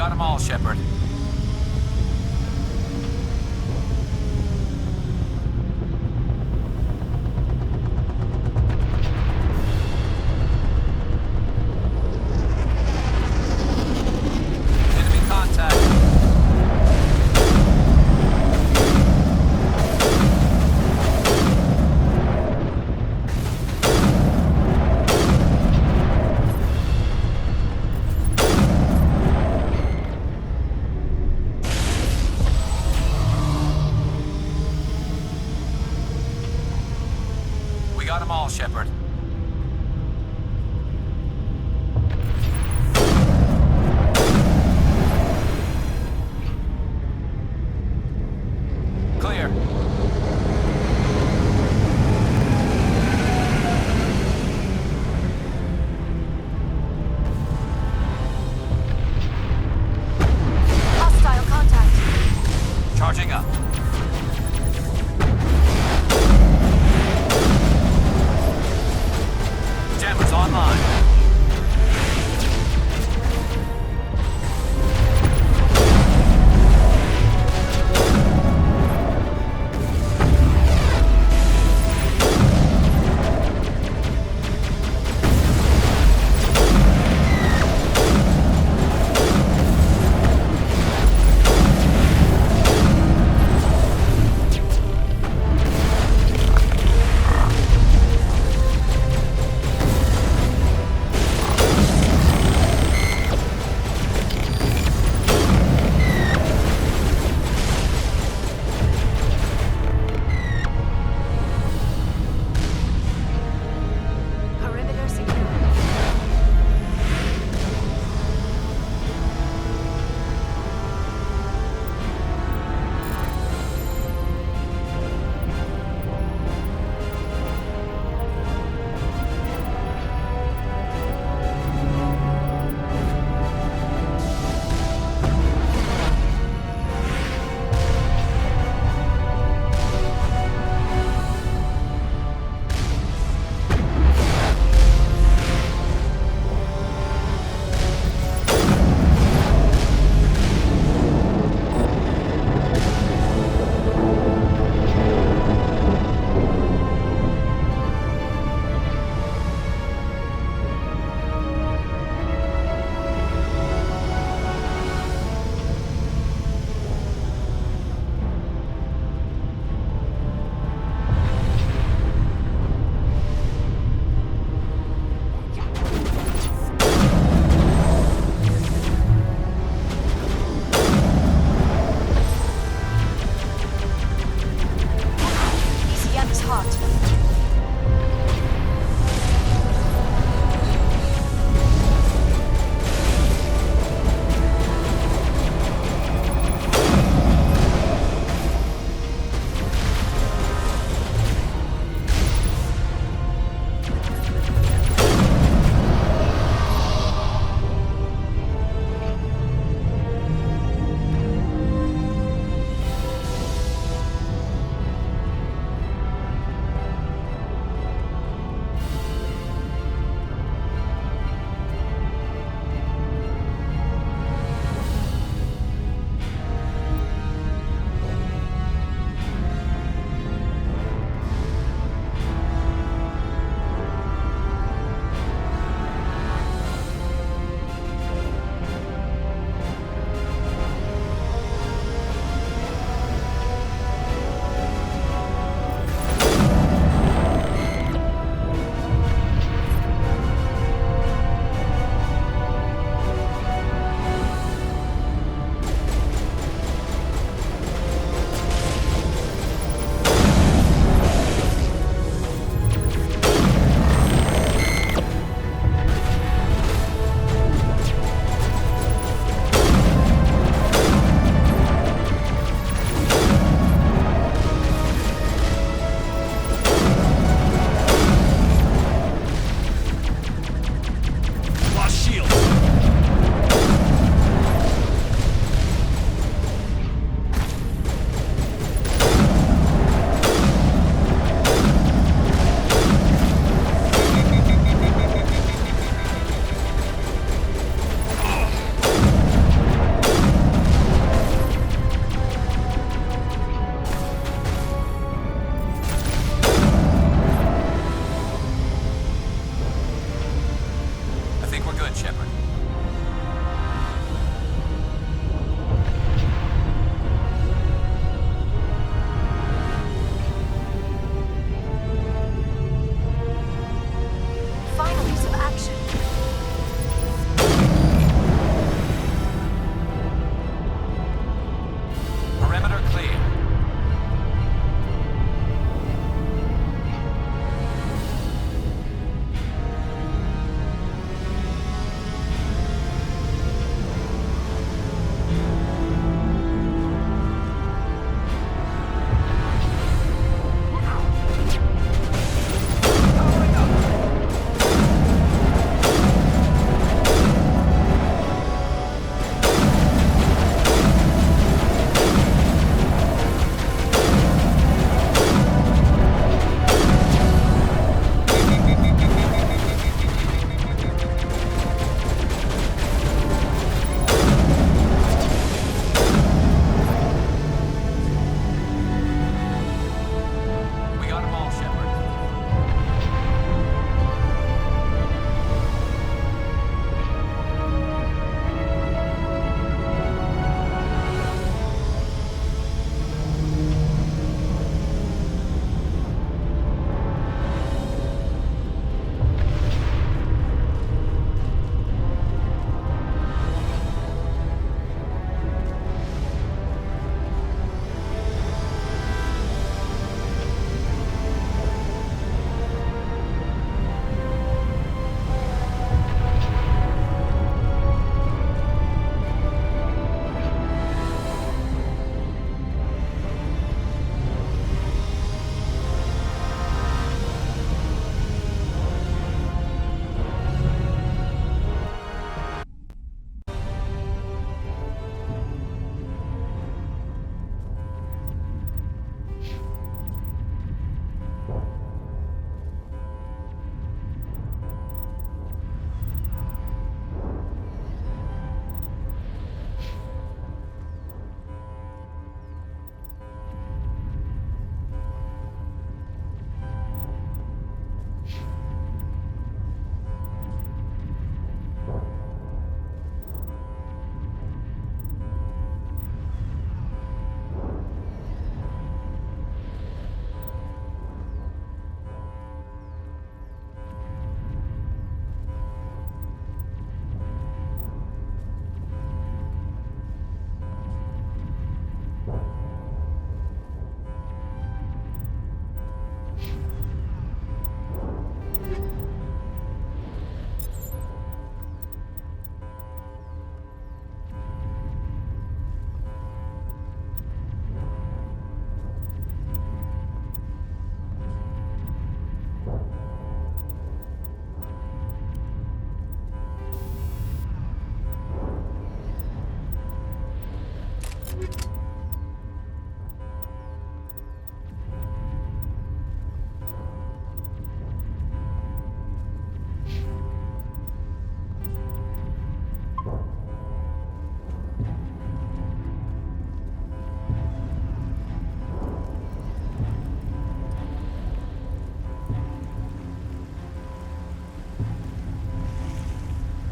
got them all, Shepard. Enemy contact.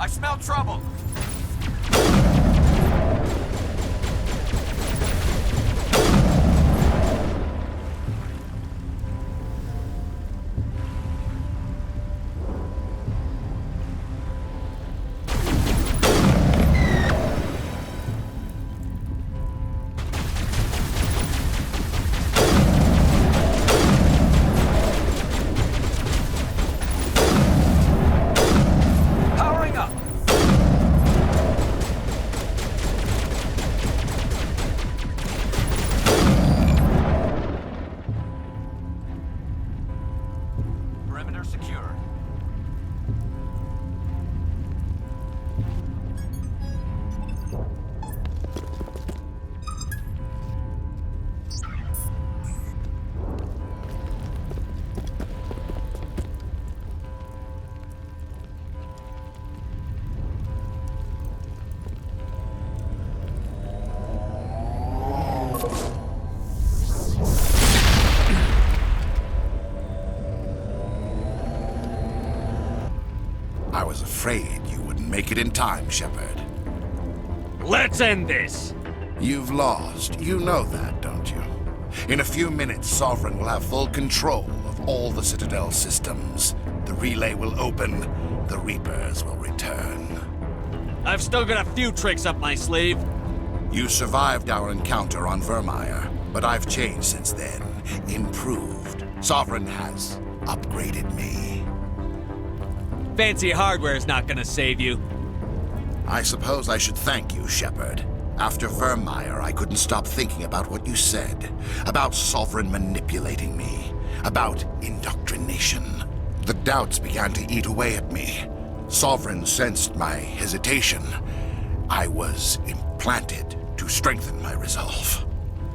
I smell trouble! I was afraid you wouldn't make it in time, Shepard. Let's end this! You've lost. You know that, don't you? In a few minutes, Sovereign will have full control of all the Citadel systems. The relay will open. The Reapers will return. I've still got a few tricks up my sleeve. You survived our encounter on Vermeer, but I've changed since then. Improved. Sovereign has upgraded me. Fancy hardware's not gonna save you. I suppose I should thank you, Shepard. After Vermeer, I couldn't stop thinking about what you said. About Sovereign manipulating me. About indoctrination. The doubts began to eat away at me. Sovereign sensed my hesitation. I was implanted to strengthen my resolve.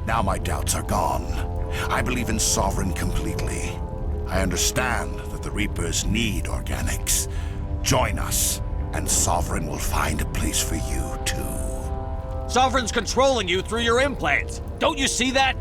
Now my doubts are gone. I believe in Sovereign completely. I understand that the Reapers need organics. Join us, and Sovereign will find a place for you, too. Sovereign's controlling you through your implants. Don't you see that?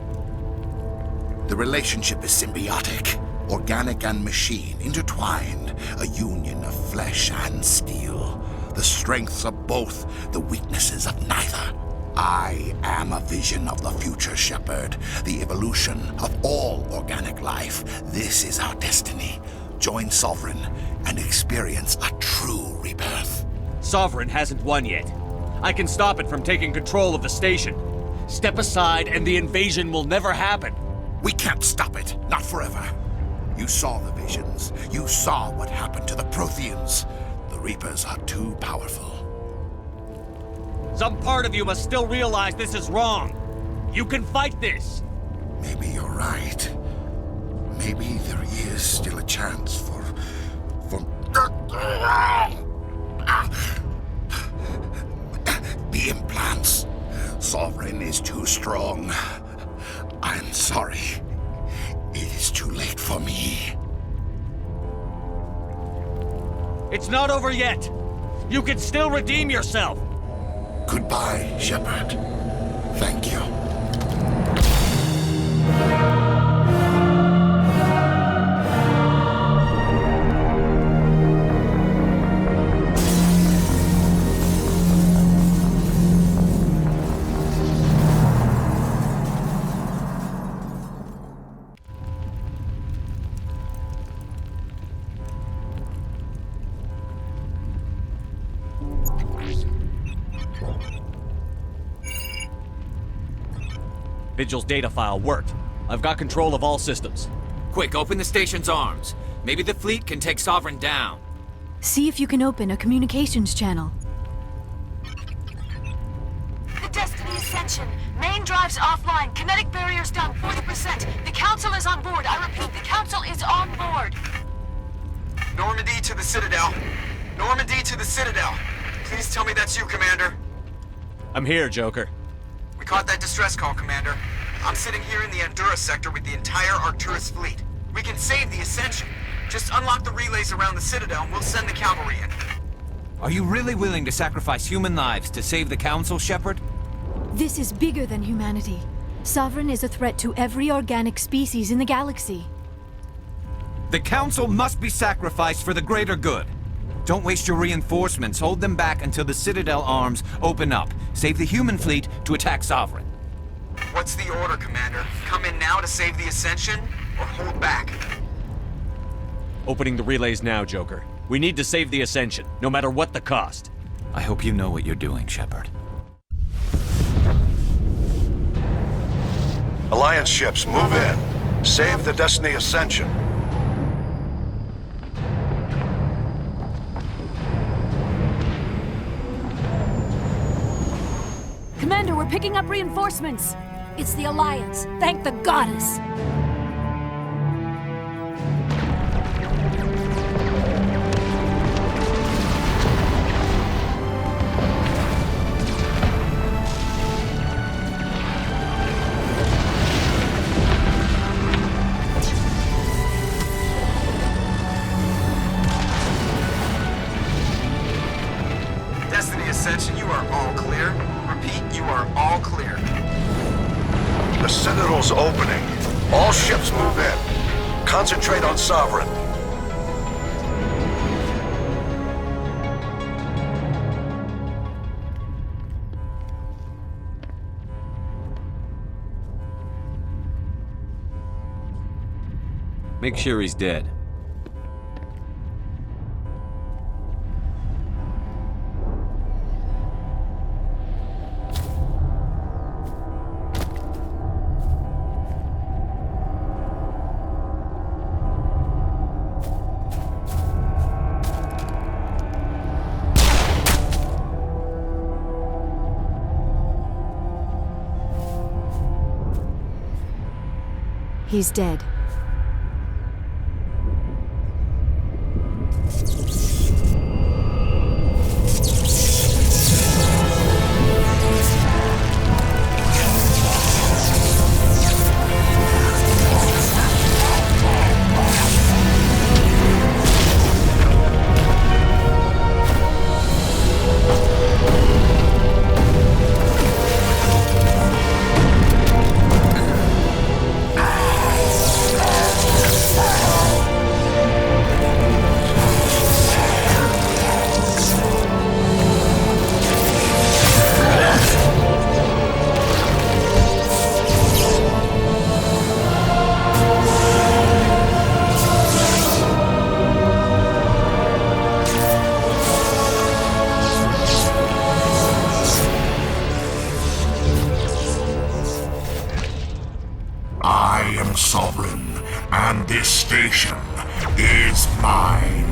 The relationship is symbiotic. Organic and machine intertwined. A union of flesh and steel. The strengths of both, the weaknesses of neither. I am a vision of the future, Shepard. The evolution of all organic life. This is our destiny. Join Sovereign and experience a true rebirth. Sovereign hasn't won yet. I can stop it from taking control of the station. Step aside and the invasion will never happen. We can't stop it. Not forever. You saw the visions. You saw what happened to the Protheans. The Reapers are too powerful. Some part of you must still realize this is wrong. You can fight this. Maybe you're right. Maybe there is still a chance for... The implants. Sovereign is too strong. I'm sorry. It is too late for me. It's not over yet. You can still redeem yourself. Goodbye, Shepard. Thank you. Vigil's data file worked. I've got control of all systems. Quick, open the station's arms. Maybe the fleet can take Sovereign down. See if you can open a communications channel. The Destiny Ascension. Main drives offline. Kinetic barriers down 40%. The Council is on board. I repeat, the Council is on board. Normandy to the Citadel. Normandy to the Citadel. Please tell me that's you, Commander. I'm here, Joker. We caught that distress call, Commander. I'm sitting here in the Andurra sector with the entire Arcturus fleet. We can save the Ascension. Just unlock the relays around the Citadel and we'll send the cavalry in. Are you really willing to sacrifice human lives to save the Council, Shepard? This is bigger than humanity. Sovereign is a threat to every organic species in the galaxy. The Council must be sacrificed for the greater good. Don't waste your reinforcements. Hold them back until the Citadel arms open up. Save the human fleet to attack Sovereign. What's the order, Commander? Come in now to save the Ascension, or hold back? Opening the relays now, Joker. We need to save the Ascension, no matter what the cost. I hope you know what you're doing, Shepard. Alliance ships, move in. Save the Destiny Ascension. Commander, we're picking up reinforcements. It's the Alliance. Thank the goddess. Destiny Ascension, you are all clear. Repeat, you are all clear. The Citadel's opening. All ships move in. Concentrate on Sovereign. Make sure he's dead. He's dead. I am Sovereign, and this station is mine.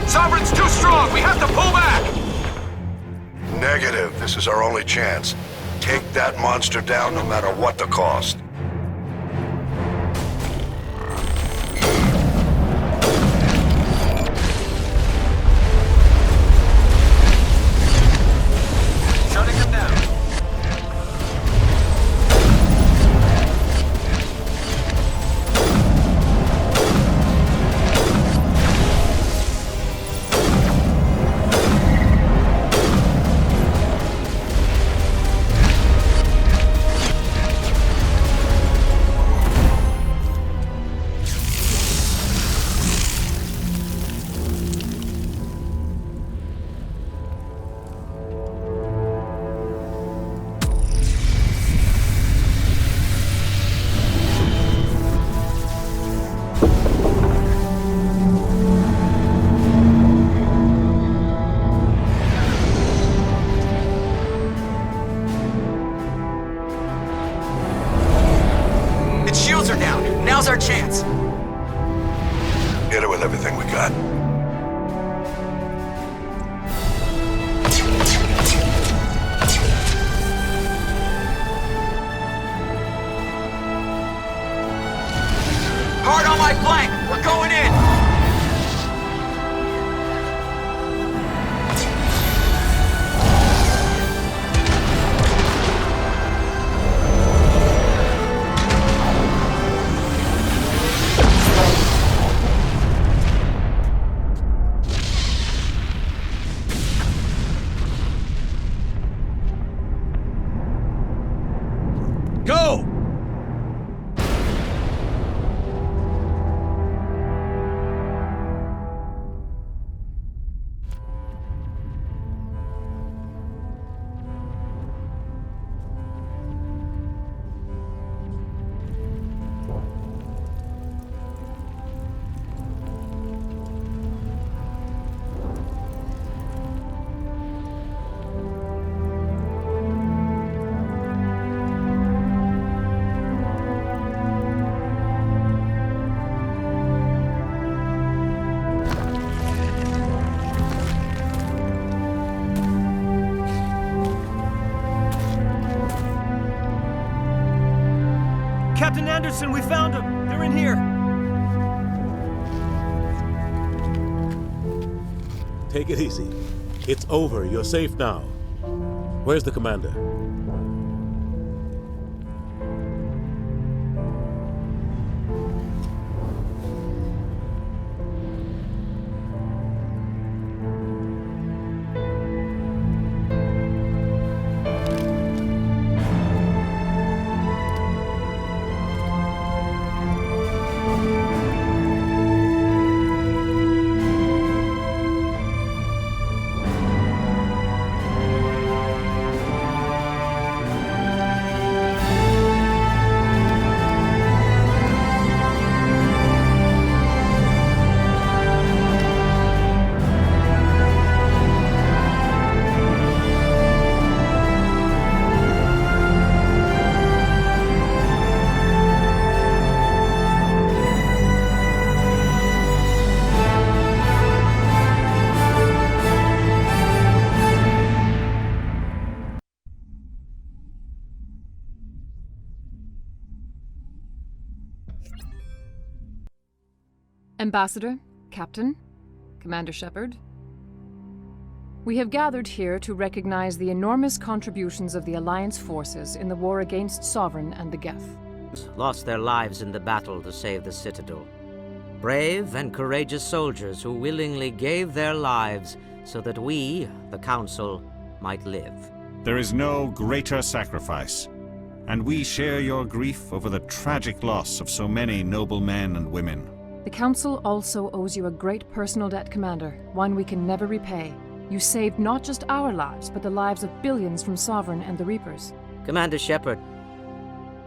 Sovereign's too strong! We have to pull back! Negative. This is our only chance. Take that monster down no matter what the cost. Shutting him down. Its shields are down. Now's our chance. Hit it with everything we got. it! We're going in! Go! Captain Anderson, we found them! They're in here! Take it easy. It's over. You're safe now. Where's the commander? Ambassador, Captain, Commander Shepard. We have gathered here to recognize the enormous contributions of the Alliance forces in the war against Sovereign and the Geth. Lost their lives in the battle to save the Citadel. Brave and courageous soldiers who willingly gave their lives so that we, the Council, might live. There is no greater sacrifice, and we share your grief over the tragic loss of so many noble men and women. The Council also owes you a great personal debt, Commander, one we can never repay. You saved not just our lives, but the lives of billions from Sovereign and the Reapers. Commander Shepard,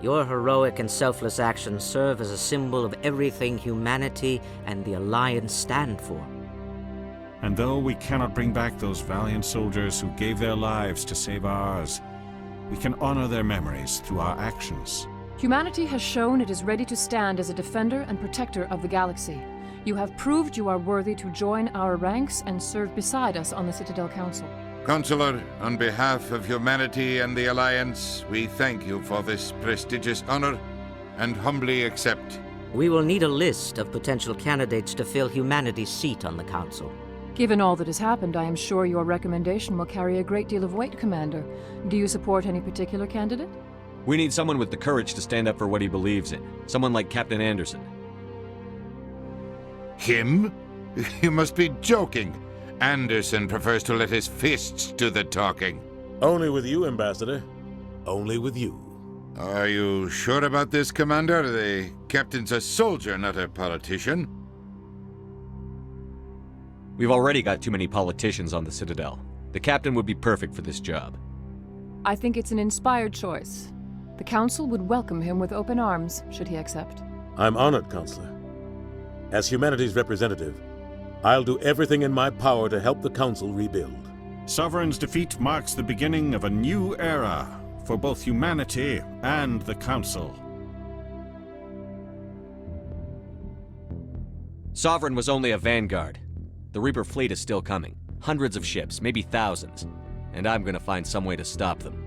your heroic and selfless actions serve as a symbol of everything humanity and the Alliance stand for. And though we cannot bring back those valiant soldiers who gave their lives to save ours, we can honor their memories through our actions. Humanity has shown it is ready to stand as a defender and protector of the galaxy. You have proved you are worthy to join our ranks and serve beside us on the Citadel Council. Counselor, on behalf of humanity and the Alliance, we thank you for this prestigious honor and humbly accept. We will need a list of potential candidates to fill humanity's seat on the Council. Given all that has happened, I am sure your recommendation will carry a great deal of weight, Commander. Do you support any particular candidate? We need someone with the courage to stand up for what he believes in. Someone like Captain Anderson. Him? You must be joking. Anderson prefers to let his fists do the talking. Only with you, Ambassador. Only with you. Are you sure about this, Commander? The captain's a soldier, not a politician. We've already got too many politicians on the Citadel. The captain would be perfect for this job. I think it's an inspired choice. The Council would welcome him with open arms, should he accept. I'm honored, Counselor. As humanity's representative, I'll do everything in my power to help the Council rebuild. Sovereign's defeat marks the beginning of a new era for both humanity and the Council. Sovereign was only a vanguard. The Reaper fleet is still coming. Hundreds of ships, maybe thousands. And I'm gonna find some way to stop them.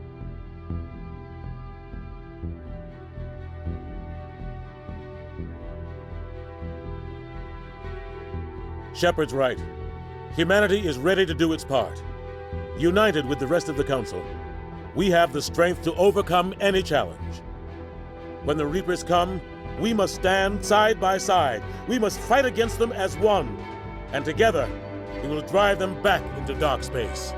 Shepard's right. Humanity is ready to do its part. United with the rest of the Council, we have the strength to overcome any challenge. When the Reapers come, we must stand side by side. We must fight against them as one. And together, we will drive them back into dark space.